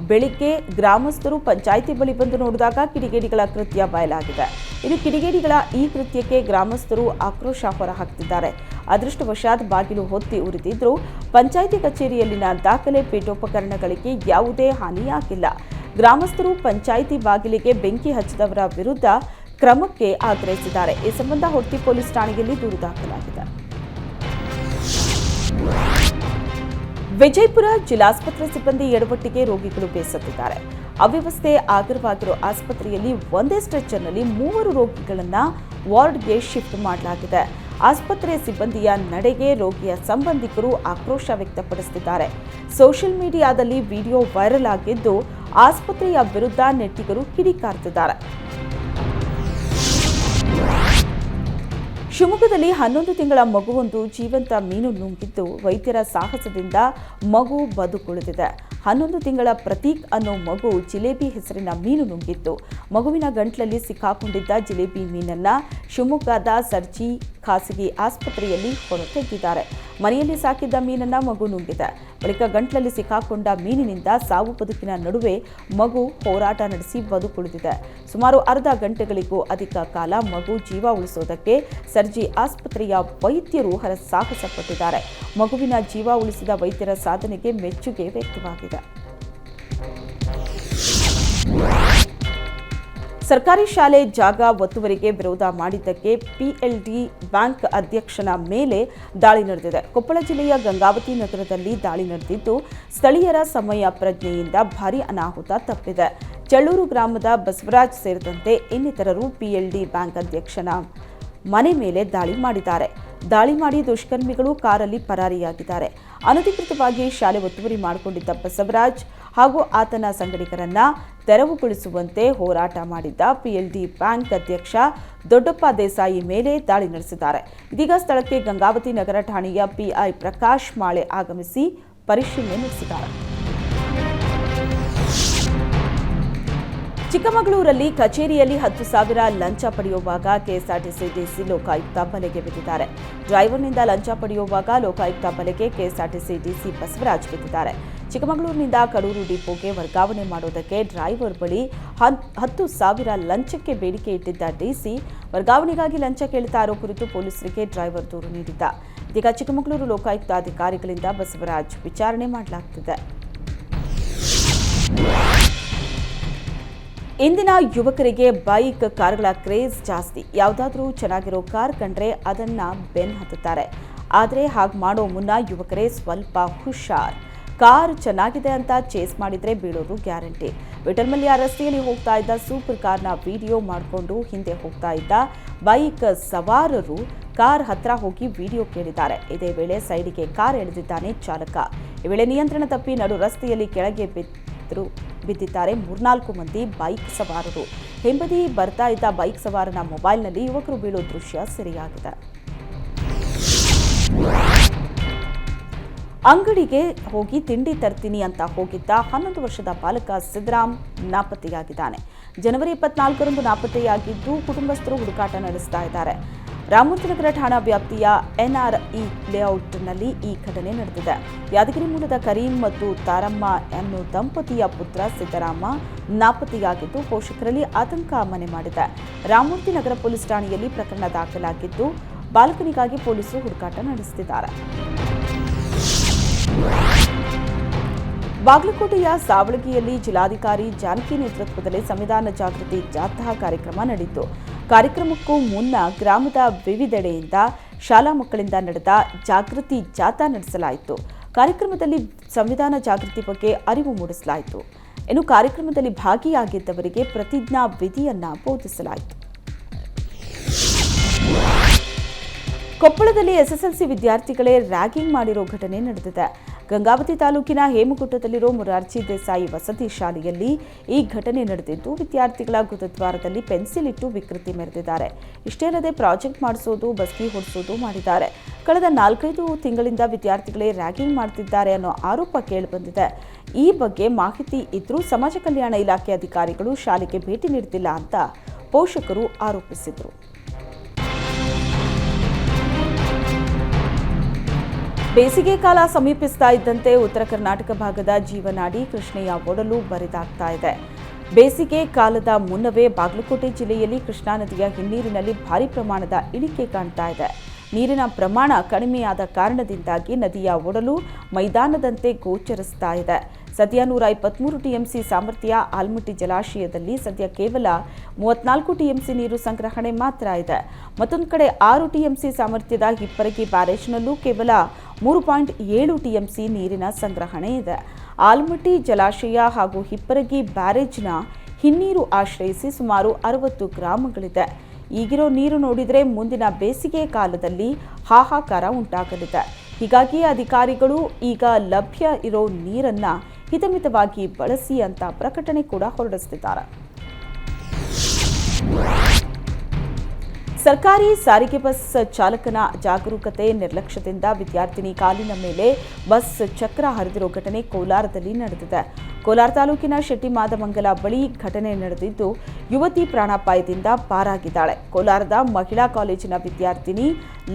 A: ಬೆಳಿಗ್ಗೆ ಗ್ರಾಮಸ್ಥರು ಪಂಚಾಯಿತಿ ಬಳಿ ಬಂದು ನೋಡಿದಾಗ ಕಿಡಿಗೇಡಿಗಳ ಕೃತ್ಯ ಬಯಲಾಗಿದೆ. ಇನ್ನು ಕಿಡಿಗೇಡಿಗಳ ಈ ಕೃತ್ಯಕ್ಕೆ ಗ್ರಾಮಸ್ಥರು ಆಕ್ರೋಶ ಹೊರಹಾಕ್ತಿದ್ದಾರೆ. ಅದೃಷ್ಟವಶಾತ್ ಬಾಗಿಲು ಹೊತ್ತಿ ಉರಿದಿದ್ರು. ಪಂಚಾಯಿತಿ ಕಚೇರಿಯಲ್ಲಿನ ದಾಖಲೆ ಪೀಠೋಪಕರಣಗಳಿಗೆ ಯಾವುದೇ ಹಾನಿಯಾಗಿಲ್ಲ. ಗ್ರಾಮಸ್ಥರು ಪಂಚಾಯಿತಿ ಬಾಗಿಲಿಗೆ ಬೆಂಕಿ ಹಚ್ಚಿದವರ ವಿರುದ್ಧ ಕ್ರಮಕ್ಕೆ ಆಗ್ರಹಿಸಿದ್ದಾರೆ. ಈ ಸಂಬಂಧ ಹೊಟ್ಟಿ ಪೊಲೀಸ್ ಠಾಣೆಯಲ್ಲಿ ದೂರು ದಾಖಲಾಗಿದೆ. ವಿಜಯಪುರ ಜಿಲ್ಲಾಸ್ಪತ್ರೆ ಸಿಬ್ಬಂದಿ ಎಡವಟ್ಟಿಗೆ ರೋಗಿಗಳು ಬೇಸತ್ತಿದ್ದಾರೆ. ಅವ್ಯವಸ್ಥೆ ಆಗರವಾಗಿರೋ ಆಸ್ಪತ್ರೆಯಲ್ಲಿ ಒಂದೇ ಸ್ಟ್ರೆಚರ್ನಲ್ಲಿ 3 ರೋಗಿಗಳನ್ನು ವಾರ್ಡ್ಗೆ ಶಿಫ್ಟ್ ಮಾಡಲಾಗಿದೆ. ಆಸ್ಪತ್ರೆ ಸಿಬ್ಬಂದಿಯ ನಡೆಗೆ ರೋಗಿಯ ಸಂಬಂಧಿಕರು ಆಕ್ರೋಶ ವ್ಯಕ್ತಪಡಿಸುತ್ತಿದ್ದಾರೆ. ಸೋಷಿಯಲ್ ಮೀಡಿಯಾದಲ್ಲಿ ವಿಡಿಯೋ ವೈರಲ್ ಆಗಿದ್ದು ಆಸ್ಪತ್ರೆಯ ವಿರುದ್ಧ ನೆಟ್ಟಿಗರು ಕಿಡಿಕಾರ್ತಿದ್ದಾರೆ. ಶಿವಮೊಗ್ಗದಲ್ಲಿ 11 ತಿಂಗಳ ಮಗುವೊಂದು ಜೀವಂತ ಮೀನು ನುಂಗಿದ್ದು ವೈದ್ಯರ ಸಾಹಸದಿಂದ ಮಗು ಬದುಕುಳಿದಿದೆ. 11 ತಿಂಗಳ ಪ್ರತೀಕ್ ಅನ್ನೋ ಮಗು ಜಿಲೇಬಿ ಹೆಸರಿನ ಮೀನು ನುಂಗಿತ್ತು. ಮಗುವಿನ ಗಂಟ್ಲಲ್ಲಿ ಸಿಕ್ಕಾಕೊಂಡಿದ್ದ ಜಿಲೇಬಿ ಮೀನನ್ನ ಶಿವಮೊಗ್ಗದ ಸರ್ಜಿ ಖಾಸಗಿ ಆಸ್ಪತ್ರೆಯಲ್ಲಿ ಹೊರತೆಗೆದಿದ್ದಾರೆ. ಮನೆಯಲ್ಲಿ ಸಾಕಿದ್ದ ಮೀನನ್ನ ಮಗು ನುಂಗಿದೆ. ಬಳಿಕ ಗಂಟ್ಲಲ್ಲಿ ಸಿಕ್ಕಾಕೊಂಡ ಮೀನಿನಿಂದ ಸಾವು ಬದುಕಿನ ನಡುವೆ ಮಗು ಹೋರಾಟ ನಡೆಸಿ ಬದುಕುಳಿದಿದೆ. ಸುಮಾರು ಅರ್ಧ ಗಂಟೆಗಳಿಗೂ ಅಧಿಕ ಕಾಲ ಮಗು ಜೀವ ಉಳಿಸೋದಕ್ಕೆ ಸರ್ಜಿ ಆಸ್ಪತ್ರೆಯ ವೈದ್ಯರು ಹರಸಾಹಸ ಪಟ್ಟಿದ್ದಾರೆ. ಮಗುವಿನ ಜೀವ ಉಳಿಸಿದ ವೈದ್ಯರ ಸಾಧನೆಗೆ ಮೆಚ್ಚುಗೆ ವ್ಯಕ್ತವಾಗಿದೆ. ಸರ್ಕಾರಿ ಶಾಲೆ ಜಾಗ ಒತ್ತುವರಿಗೆ ವಿರೋಧ ಮಾಡಿದ್ದಕ್ಕೆ PLD ಬ್ಯಾಂಕ್ ಅಧ್ಯಕ್ಷನ ಮೇಲೆ ದಾಳಿ ನಡೆದಿದೆ. ಕೊಪ್ಪಳ ಜಿಲ್ಲೆಯ ಗಂಗಾವತಿ ನಗರದಲ್ಲಿ ದಾಳಿ ನಡೆದಿದ್ದು ಸ್ಥಳೀಯರ ಸಮಯ ಪ್ರಜ್ಞೆಯಿಂದ ಭಾರೀ ಅನಾಹುತ ತಪ್ಪಿದೆ. ಚಳ್ಳೂರು ಗ್ರಾಮದ ಬಸವರಾಜ್ ಸೇರಿದಂತೆ ಇನ್ನಿತರರು PLD ಬ್ಯಾಂಕ್ ಅಧ್ಯಕ್ಷನ ಮನೆ ಮೇಲೆ ದಾಳಿ ಮಾಡಿದ್ದಾರೆ. ದಾಳಿ ಮಾಡಿ ದುಷ್ಕರ್ಮಿಗಳು ಕಾರಲ್ಲಿ ಪರಾರಿಯಾಗಿದ್ದಾರೆ. ಅನಧಿಕೃತವಾಗಿ ಶಾಲೆ ಒತ್ತುವರಿ ಮಾಡಿಕೊಂಡಿದ್ದ ಬಸವರಾಜ್ ಹಾಗೂ ಆತನ ಸಂಗಡಿಗರನ್ನ ತೆರವುಗೊಳಿಸುವಂತೆ ಹೋರಾಟ ಮಾಡಿದ್ದ PLD ಬ್ಯಾಂಕ್ ಅಧ್ಯಕ್ಷ ದೊಡ್ಡಪ್ಪ ದೇಸಾಯಿ ಮೇಲೆ ದಾಳಿ ನಡೆಸಿದ್ದಾರೆ. ಇದೀಗ ಸ್ಥಳಕ್ಕೆ ಗಂಗಾವತಿ ನಗರ ಠಾಣೆಯ PI ಪ್ರಕಾಶ್ ಮಾಳೆ ಆಗಮಿಸಿ ಪರಿಶೀಲನೆ ನಡೆಸಿದ್ದಾರೆ. ಚಿಕ್ಕಮಗಳೂರಲ್ಲಿ ಕಚೇರಿಯಲ್ಲಿ 10,000 ಲಂಚ ಪಡೆಯುವಾಗ ಕೆಎಸ್ಆರ್ಟಿಸಿ ಡಿಸಿ ಲೋಕಾಯುಕ್ತ ಬಲೆಗೆ ಬಿದ್ದಿದ್ದಾರೆ. ಡ್ರೈವರ್ನಿಂದ ಲಂಚ ಪಡೆಯುವಾಗ ಲೋಕಾಯುಕ್ತ ಬಲೆಗೆ ಕೆಎಸ್ಆರ್ಟಿಸಿ ಡಿಸಿ ಬಸವರಾಜ್ ಬಿದ್ದಿದ್ದಾರೆ. ಚಿಕ್ಕಮಗಳೂರಿನಿಂದ ಕಡೂರು ಡಿಪೋಗೆ ವರ್ಗಾವಣೆ ಮಾಡುವುದಕ್ಕೆ ಡ್ರೈವರ್ ಬಳಿ 10,000 ಲಂಚಕ್ಕೆ ಬೇಡಿಕೆ ಇಟ್ಟಿದ್ದ ಡಿಸಿ ವರ್ಗಾವಣೆಗಾಗಿ ಲಂಚ ಕೇಳುತ್ತಾ ಇರೋ ಕುರಿತು ಪೊಲೀಸರಿಗೆ ಡ್ರೈವರ್ ದೂರು ನೀಡಿದ್ದ. ಇದೀಗ ಚಿಕ್ಕಮಗಳೂರು ಲೋಕಾಯುಕ್ತ ಅಧಿಕಾರಿಗಳಿಂದ ಬಸವರಾಜ್ ವಿಚಾರಣೆ ಮಾಡಲಾಗುತ್ತಿದೆ. ಇಂದಿನ ಯುವಕರಿಗೆ ಬೈಕ್, ಕಾರುಗಳ ಕ್ರೇಜ್ ಜಾಸ್ತಿ. ಯಾವುದಾದ್ರೂ ಚೆನ್ನಾಗಿರೋ ಕಾರ್ ಕಂಡ್ರೆ ಅದನ್ನ ಬೆನ್ ಹತ್ತುತ್ತಾರೆ. ಆದರೆ ಹಾಗೆ ಮಾಡೋ ಮುನ್ನ ಯುವಕರೇ ಸ್ವಲ್ಪ ಹುಷಾರ್. ಕಾರ್ ಚೆನ್ನಾಗಿದೆ ಅಂತ ಚೇಸ್ ಮಾಡಿದ್ರೆ ಬೀಳೋದು ಗ್ಯಾರಂಟಿ. ವಿಠಲ್ಮಲ್ಯ ರಸ್ತೆಯಲ್ಲಿ ಹೋಗ್ತಾ ಇದ್ದ ಸೂಪರ್ ಕಾರ್ನ ವಿಡಿಯೋ ಮಾಡಿಕೊಂಡು ಹಿಂದೆ ಹೋಗ್ತಾ ಇದ್ದ ಬೈಕ್ ಸವಾರರು ಕಾರ್ ಹತ್ರ ಹೋಗಿ ವಿಡಿಯೋ ಕೇಳಿದ್ದಾರೆ. ಇದೇ ವೇಳೆ ಸೈಡಿಗೆ ಕಾರ್ ಎಳೆದಿದ್ದಾನೆ ಚಾಲಕ. ಈ ವೇಳೆ ನಿಯಂತ್ರಣ ತಪ್ಪಿ ನಡು ರಸ್ತೆಯಲ್ಲಿ ಕೆಳಗೆ ಬಿದ್ದಿದ್ದಾರೆ 3-4 ಮಂದಿ ಬೈಕ್ ಸವಾರರು. ಹಿಂಬದಿ ಬರ್ತಾ ಇದ್ದ ಬೈಕ್ ಸವಾರನ ಮೊಬೈಲ್ನಲ್ಲಿ ಯುವಕರು ಬೀಳೋ ದೃಶ್ಯ ಸೆರೆಯಾಗಿದೆ. ಅಂಗಡಿಗೆ ಹೋಗಿ ತಿಂಡಿ ತರ್ತೀನಿ ಅಂತ ಹೋಗಿದ್ದ 11 ವರ್ಷದ ಬಾಲಕ ಸಿದ್ದರಾಮ್ ನಾಪತ್ತೆಯಾಗಿದ್ದಾನೆ. ಜನವರಿ 24ರಂದು ನಾಪತ್ತೆಯಾಗಿದ್ದು ಕುಟುಂಬಸ್ಥರು ಹುಡುಕಾಟ ನಡೆಸ್ತಾ ಇದ್ದಾರೆ. ರಾಮಮೂರ್ತಿನಗರ ಠಾಣಾ ವ್ಯಾಪ್ತಿಯ ಎನ್ಆರ್ಇ ಲೇಔಟ್ನಲ್ಲಿ ಈ ಘಟನೆ ನಡೆದಿದೆ. ಯಾದಗಿರಿ ಮೂಲದ ಕರೀಂ ಮತ್ತು ತಾರಮ್ಮ ಎನ್ನುವ ದಂಪತಿಯ ಪುತ್ರ ಸಿದ್ದರಾಮ ನಾಪತ್ತೆಯಾಗಿದ್ದು ಪೋಷಕರಲ್ಲಿ ಆತಂಕ ಮನೆ ಮಾಡಿದೆ. ರಾಮಮೂರ್ತಿನಗರ ಪೊಲೀಸ್ ಠಾಣೆಯಲ್ಲಿ ಪ್ರಕರಣ ದಾಖಲಾಗಿದ್ದು ಬಾಲಕನಿಗಾಗಿ ಪೊಲೀಸರು ಹುಡುಕಾಟ ನಡೆಸುತ್ತಿದ್ದಾರೆ. ಬಾಗಲಕೋಟೆಯ ಸಾವಳಗಿಯಲ್ಲಿ ಜಿಲ್ಲಾಧಿಕಾರಿ ಜಾನಕಿ ನೇತೃತ್ವದಲ್ಲಿ ಸಂವಿಧಾನ ಜಾಗೃತಿ ಜಾಥಾ ಕಾರ್ಯಕ್ರಮ ನಡೆಯಿತು. ಕಾರ್ಯಕ್ರಮಕ್ಕೂ ಮುನ್ನ ಗ್ರಾಮದ ವಿವಿಧೆಡೆಯಿಂದ ಶಾಲಾ ಮಕ್ಕಳಿಂದ ನಡೆದ ಜಾಗೃತಿ ಜಾಥಾ ನಡೆಸಲಾಯಿತು. ಕಾರ್ಯಕ್ರಮದಲ್ಲಿ ಸಂವಿಧಾನ ಜಾಗೃತಿ ಬಗ್ಗೆ ಅರಿವು ಮೂಡಿಸಲಾಯಿತು. ಇನ್ನು ಕಾರ್ಯಕ್ರಮದಲ್ಲಿ ಭಾಗಿಯಾಗಿದ್ದವರಿಗೆ ಪ್ರತಿಜ್ಞಾ ವಿಧಿಯನ್ನ ಬೋಧಿಸಲಾಯಿತು. ಕೊಪ್ಪಳದಲ್ಲಿ ಎಸ್ಎಸ್ಎಲ್ಸಿ ವಿದ್ಯಾರ್ಥಿಗಳೇ ರ್ಯಾಗಿಂಗ್ ಮಾಡಿರೋ ಘಟನೆ ನಡೆದಿದೆ. ಗಂಗಾವತಿ ತಾಲೂಕಿನ ಹೇಮಗುಡ್ಡದಲ್ಲಿರೋ ಮೊರಾರ್ಜಿ ದೇಸಾಯಿ ವಸತಿ ಶಾಲೆಯಲ್ಲಿ ಈ ಘಟನೆ ನಡೆದಿದ್ದು ವಿದ್ಯಾರ್ಥಿಗಳ ಗುರುದ್ವಾರದಲ್ಲಿ ಪೆನ್ಸಿಲ್ ಇಟ್ಟು ವಿಕೃತಿ ಮೆರೆದಿದ್ದಾರೆ. ಇಷ್ಟೇ ಅಲ್ಲದೆ ಪ್ರಾಜೆಕ್ಟ್ ಮಾಡಿಸೋದು, ಬಸ್ಕಿ ಹೊಡಿಸೋದು ಮಾಡಿದ್ದಾರೆ. ಕಳೆದ 4-5 ತಿಂಗಳಿಂದ ವಿದ್ಯಾರ್ಥಿಗಳೇ ರ್ಯಾಗಿಂಗ್ ಮಾಡ್ತಿದ್ದಾರೆ ಅನ್ನೋ ಆರೋಪ ಕೇಳಿಬಂದಿದೆ. ಈ ಬಗ್ಗೆ ಮಾಹಿತಿ ಇದ್ರೂ ಸಮಾಜ ಕಲ್ಯಾಣ ಇಲಾಖೆ ಅಧಿಕಾರಿಗಳು ಶಾಲೆಗೆ ಭೇಟಿ ನೀಡುತ್ತಿಲ್ಲ ಅಂತ ಪೋಷಕರು ಆರೋಪಿಸಿದರು. ಬೇಸಿಗೆ ಕಾಲ ಸಮೀಪಿಸ್ತಾ ಇದ್ದಂತೆ ಉತ್ತರ ಕರ್ನಾಟಕ ಭಾಗದ ಜೀವನಾಡಿ ಕೃಷ್ಣೆಯ ಒಡಲು ಬರಿದಾಗ್ತಾ ಇದೆ. ಬೇಸಿಗೆ ಕಾಲದ ಮುನ್ನವೇ ಬಾಗಲಕೋಟೆ ಜಿಲ್ಲೆಯಲ್ಲಿ ಕೃಷ್ಣಾ ನದಿಯ ಹಿನ್ನೀರಿನಲ್ಲಿ ಭಾರೀ ಪ್ರಮಾಣದ ಇಳಿಕೆ ಕಾಣ್ತಾ ಇದೆ. ನೀರಿನ ಪ್ರಮಾಣ ಕಡಿಮೆಯಾದ ಕಾರಣದಿಂದಾಗಿ ನದಿಯ ಒಡಲು ಮೈದಾನದಂತೆ ಗೋಚರಿಸ್ತಾ ಇದೆ. ಸದ್ಯ 123 ಟಿಎಂಸಿ ಸಾಮರ್ಥ್ಯ ಆಲ್ಮಟ್ಟಿ ಜಲಾಶಯದಲ್ಲಿ ಸದ್ಯ ಕೇವಲ 34 ಟಿಎಂಸಿ ನೀರು ಸಂಗ್ರಹಣೆ ಮಾತ್ರ ಇದೆ. ಮತ್ತೊಂದು ಕಡೆ 6 ಟಿಎಂಸಿ ಸಾಮರ್ಥ್ಯದ ಹಿಪ್ಪರಗಿ ಬ್ಯಾರೇಜ್ನಲ್ಲೂ ಕೇವಲ 3.7 ಟಿಎಂಸಿ ನೀರಿನ ಸಂಗ್ರಹಣೆ ಇದೆ. ಆಲ್ಮಟ್ಟಿ ಜಲಾಶಯ ಹಾಗೂ ಹಿಪ್ಪರಗಿ ಬ್ಯಾರೇಜ್ನ ಹಿನ್ನೀರು ಆಶ್ರಯಿಸಿ ಸುಮಾರು 60 ಗ್ರಾಮಗಳಿದೆ. ಈಗಿರೋ ನೀರು ನೋಡಿದರೆ ಮುಂದಿನ ಬೇಸಿಗೆ ಕಾಲದಲ್ಲಿ ಹಾಹಾಕಾರ ಉಂಟಾಗಲಿದೆ. ಹೀಗಾಗಿ ಅಧಿಕಾರಿಗಳು ಈಗ ಲಭ್ಯ ಇರೋ ನೀರನ್ನ ಹಿತಮಿತವಾಗಿ ಬಳಸಿ ಅಂತ ಪ್ರಕಟಣೆ ಕೂಡ ಹೊರಡಿಸುತ್ತಿದ್ದಾರೆ. ಸರ್ಕಾರಿ ಸಾರಿಗೆ ಬಸ್ ಚಾಲಕನ ಜಾಗರೂಕತೆ ನಿರ್ಲಕ್ಷ್ಯದಿಂದ ವಿದ್ಯಾರ್ಥಿನಿ ಕಾಲಿನ ಮೇಲೆ ಬಸ್ ಚಕ್ರ ಹರಿದಿರೋ ಘಟನೆ ಕೋಲಾರದಲ್ಲಿ ನಡೆದಿದೆ. ಕೋಲಾರ ತಾಲೂಕಿನ ಶೆಟ್ಟಿಮಾದಮಂಗಲ ಬಳಿ ಘಟನೆ ನಡೆದಿದ್ದು ಯುವತಿ ಪ್ರಾಣಾಪಾಯದಿಂದ ಪಾರಾಗಿದ್ದಾಳೆ. ಕೋಲಾರದ ಮಹಿಳಾ ಕಾಲೇಜಿನ ವಿದ್ಯಾರ್ಥಿನಿ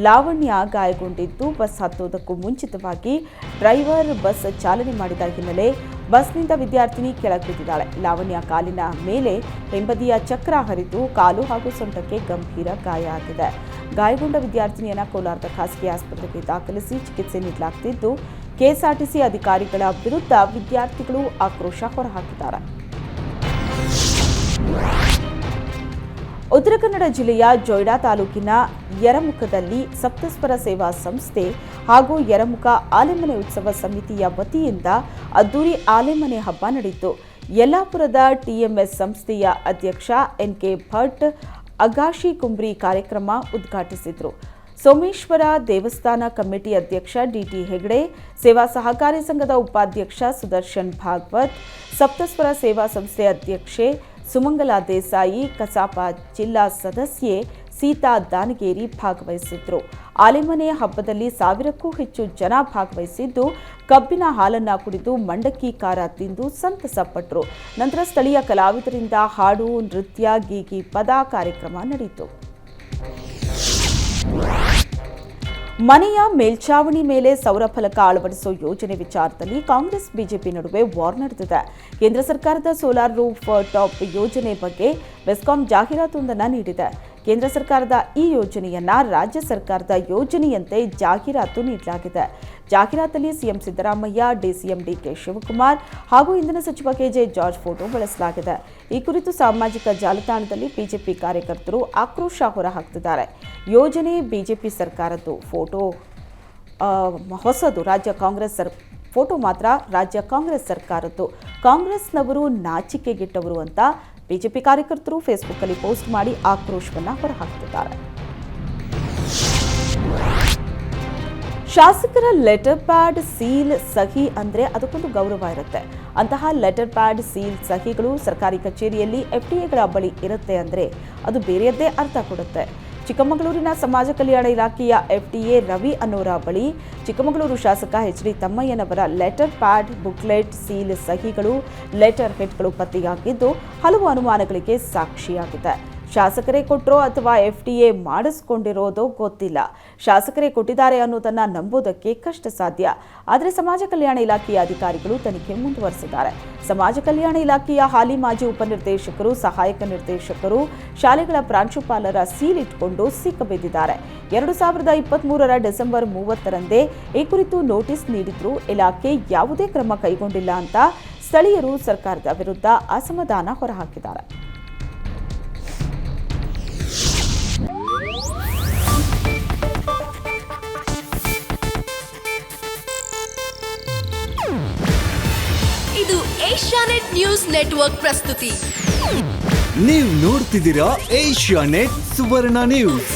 A: ಲಾವಣ್ಯ ಗಾಯಗೊಂಡಿದ್ದು ಬಸ್ ಹತ್ತೋದಕ್ಕೂ ಮುಂಚಿತವಾಗಿ ಡ್ರೈವರ್ ಬಸ್ ಚಾಲನೆ ಮಾಡಿದ ಹಿನ್ನೆಲೆ ಬಸ್ನಿಂದ ವಿದ್ಯಾರ್ಥಿನಿ ಕೆಳಗೆ ಬಿದ್ದಿದ್ದಾಳೆ. ಲಾವಣ್ಯ ಕಾಲಿನ ಮೇಲೆ ಹಿಂಬದಿಯ ಚಕ್ರ ಹರಿದು ಕಾಲು ಹಾಗೂ ಸೊಂಟಕ್ಕೆ ಗಂಭೀರ ಗಾಯ ಆಗಿದೆ. ಗಾಯಗೊಂಡ ವಿದ್ಯಾರ್ಥಿನಿಯನ್ನ ಕೋಲಾರದ ಖಾಸಗಿ ಆಸ್ಪತ್ರೆಗೆ ದಾಖಲಿಸಿ ಚಿಕಿತ್ಸೆ ನೀಡಲಾಗುತ್ತಿದ್ದು ಕೆಎಸ್ಆರ್ಟಿಸಿ ಅಧಿಕಾರಿಗಳ ವಿರುದ್ಧ ವಿದ್ಯಾರ್ಥಿಗಳು ಆಕ್ರೋಶ ಹೊರಹಾಕಿದ್ದಾರೆ. ಉತ್ತರ ಕನ್ನಡ ಜಿಲ್ಲೆಯ ಜೊಯ್ಡಾ ತಾಲೂಕಿನ ಯರಮುಖದಲ್ಲಿ ಸಪ್ತಸ್ವರ ಸೇವಾ ಸಂಸ್ಥೆ ಹಾಗೂ ಯರಮುಖ ಆಲೆಮನೆ ಉತ್ಸವ ಸಮಿತಿಯ ವತಿಯಿಂದ ಅದ್ದೂರಿ ಆಲೆಮನೆ ಹಬ್ಬ ನಡೆಯಿತು. ಯಲ್ಲಾಪುರದ ಟಿಎಂಎಸ್ ಸಂಸ್ಥೆಯ ಅಧ್ಯಕ್ಷ ಎನ್ಕೆ ಭಟ್ ಅಗಾಶಿ ಕುಂಬ್ರಿ ಕಾರ್ಯಕ್ರಮ ಉದ್ಘಾಟಿಸಿದರು. ಸೋಮೇಶ್ವರ ದೇವಸ್ಥಾನ ಕಮಿಟಿ ಅಧ್ಯಕ್ಷ ಡಿಟಿ ಹೆಗಡೆ, ಸೇವಾ ಸಹಕಾರಿ ಸಂಘದ ಉಪಾಧ್ಯಕ್ಷ ಸುದರ್ಶನ್ ಭಾಗವತ್, ಸಪ್ತಸ್ವರ ಸೇವಾ ಸಂಸ್ಥೆ ಅಧ್ಯಕ್ಷೆ ಸುಮಂಗಲಾ ದೇಸಾಯಿ, ಕಸಾಪ ಜಿಲ್ಲಾ ಸದಸ್ಯೆ ಸೀತಾ ದಾನಗೇರಿ ಭಾಗವಹಿಸಿದ್ರು. ಆಲೆಮನೆ ಹಬ್ಬದಲ್ಲಿ 1000ಕ್ಕೂ ಹೆಚ್ಚು ಜನ ಭಾಗವಹಿಸಿದ್ದು, ಕಬ್ಬಿನ ಹಾಲನ್ನ ಕುಡಿದು ಮಂಡಕ್ಕಿ ಖಾರ ತಿಂದು ಸಂತಸ ಪಟ್ಟರು. ನಂತರ ಸ್ಥಳೀಯ ಕಲಾವಿದರಿಂದ ಹಾಡು, ನೃತ್ಯ, ಗೀಗಿ ಪದ ಕಾರ್ಯಕ್ರಮ ನಡೆಯಿತು. ಮನೆಯ ಮೇಲ್ಛಾವಣಿ ಮೇಲೆ ಸೌರ ಫಲಕ ಅಳವಡಿಸುವ ಯೋಜನೆ ವಿಚಾರದಲ್ಲಿ ಕಾಂಗ್ರೆಸ್ ಬಿಜೆಪಿ ನಡುವೆ ವಾರ್ ನಡೆದಿದೆ. ಕೇಂದ್ರ ಸರ್ಕಾರದ ಸೋಲಾರ್ ರೂಫ್ ಟಾಪ್ ಯೋಜನೆ ಬಗ್ಗೆ ಬೆಸ್ಕಾಂ ಜಾಹೀರಾತೊಂದನ್ನು ನೀಡಿದೆ. ಕೇಂದ್ರ ಸರ್ಕಾರದ ಈ ಯೋಜನೆಯನ್ನ ರಾಜ್ಯ ಸರ್ಕಾರದ ಯೋಜನೆಯಂತೆ ಜಾಹೀರಾತು ನೀಡಲಾಗಿದೆ. ಜಾಹೀರಾತಲ್ಲಿ CM Siddaramaiah, DCM DK Shivakumar ಹಾಗೂ ಇಂಧನ ಸಚಿವ ಕೆಜೆ ಜಾರ್ಜ್ ಫೋಟೋ ಬಳಸಲಾಗಿದೆ. ಈ ಕುರಿತು ಸಾಮಾಜಿಕ ಜಾಲತಾಣದಲ್ಲಿ ಬಿಜೆಪಿ ಕಾರ್ಯಕರ್ತರು ಆಕ್ರೋಶ ಹೊರಹಾಕ್ತಿದ್ದಾರೆ. ಯೋಜನೆ ಬಿಜೆಪಿ ಸರ್ಕಾರದ್ದು, ಫೋಟೋ ಹೊಸದು. ಫೋಟೋ ಮಾತ್ರ ರಾಜ್ಯ ಕಾಂಗ್ರೆಸ್ ಸರ್ಕಾರದ್ದು. ಕಾಂಗ್ರೆಸ್ನವರು ನಾಚಿಕೆಗೆಟ್ಟವರು ಅಂತ ಬಿಜೆಪಿ ಕಾರ್ಯಕರ್ತರು ಫೇಸ್ಬುಕ್ಕಲ್ಲಿ ಪೋಸ್ಟ್ ಮಾಡಿ ಆಕ್ರೋಶವನ್ನು ಹೊರಹಾಕ್ತಿದ್ದಾರೆ. ಶಾಸಕರ ಲೆಟರ್ ಪ್ಯಾಡ್, ಸೀಲ್, ಸಹಿ ಅಂದರೆ ಅದಕ್ಕೊಂದು ಗೌರವ ಇರುತ್ತೆ. ಅಂತಹ ಲೆಟರ್ ಪ್ಯಾಡ್, ಸೀಲ್, ಸಹಿಗಳು ಸರ್ಕಾರಿ ಕಚೇರಿಯಲ್ಲಿ ಎಫ್ಡಿಎಗಳ ಬಳಿ ಇರುತ್ತೆ ಅಂದರೆ ಅದು ಬೇರೆಯದ್ದೇ ಅರ್ಥ ಕೊಡುತ್ತೆ. ಚಿಕ್ಕಮಗಳೂರಿನ ಸಮಾಜ ಕಲ್ಯಾಣ ಇಲಾಖೆಯ ಎಫ್ಡಿಎ ರವಿ ಅನ್ನೋರ ಬಳಿ ಚಿಕ್ಕಮಗಳೂರು ಶಾಸಕ ಎಚ್.ಡಿ. ತಮ್ಮಯ್ಯನವರ ಲೆಟರ್ ಪ್ಯಾಡ್, ಬುಕ್ಲೆಟ್, ಸೀಲ್, ಸಹಿಗಳು, ಲೆಟರ್ ಹೆಡ್ಗಳು ಪತ್ತೆಯಾಗಿದ್ದು ಹಲವು ಅನುಮಾನಗಳಿಗೆ ಸಾಕ್ಷಿಯಾಗಿದೆ. ಶಾಸಕರೇ ಕೊಟ್ಟರೋ ಅಥವಾ ಎಫ್ಡಿಎ ಮಾಡಿಸ್ಕೊಂಡಿರೋದೋ ಗೊತ್ತಿಲ್ಲ. ಶಾಸಕರೇ ಕೊಟ್ಟಿದ್ದಾರೆ ಅನ್ನೋದನ್ನ ನಂಬೋದಕ್ಕೆ ಕಷ್ಟ ಸಾಧ್ಯ. ಆದರೆ ಸಮಾಜ ಕಲ್ಯಾಣ ಇಲಾಖೆಯ ಅಧಿಕಾರಿಗಳು ತನಿಖೆ ಮುಂದುವರೆಸಿದ್ದಾರೆ. ಸಮಾಜ ಕಲ್ಯಾಣ ಇಲಾಖೆಯ ಹಾಲಿ ಮಾಜಿ ಉಪನಿರ್ದೇಶಕರು, ಸಹಾಯಕ ನಿರ್ದೇಶಕರು, ಶಾಲೆಗಳ ಪ್ರಾಂಶುಪಾಲರ ಸೀಲ್ ಇಟ್ಕೊಂಡು ಸಿಕ್ಕಬಿದ್ದಿದ್ದಾರೆ. 2023 ಡಿಸೆಂಬರ್ 30ರಂದೇ ಈ ಕುರಿತು ನೋಟಿಸ್ ನೀಡಿದ್ರು. ಇಲಾಖೆ ಯಾವುದೇ ಕ್ರಮ ಕೈಗೊಂಡಿಲ್ಲ ಅಂತ ಸ್ಥಳೀಯರು ಸರ್ಕಾರದ ವಿರುದ್ಧ ಅಸಮಾಧಾನ ಹೊರಹಾಕಿದ್ದಾರೆ.
B: ಇದು ಏಷ್ಯಾನೆಟ್ ನ್ಯೂಸ್ ನೆಟ್ವರ್ಕ್ ಪ್ರಸ್ತುತಿ.
C: ನೀವು ನೋಡ್ತಿದ್ದೀರಾ ಏಷ್ಯಾನೆಟ್ ಸುವರ್ಣ ನ್ಯೂಸ್.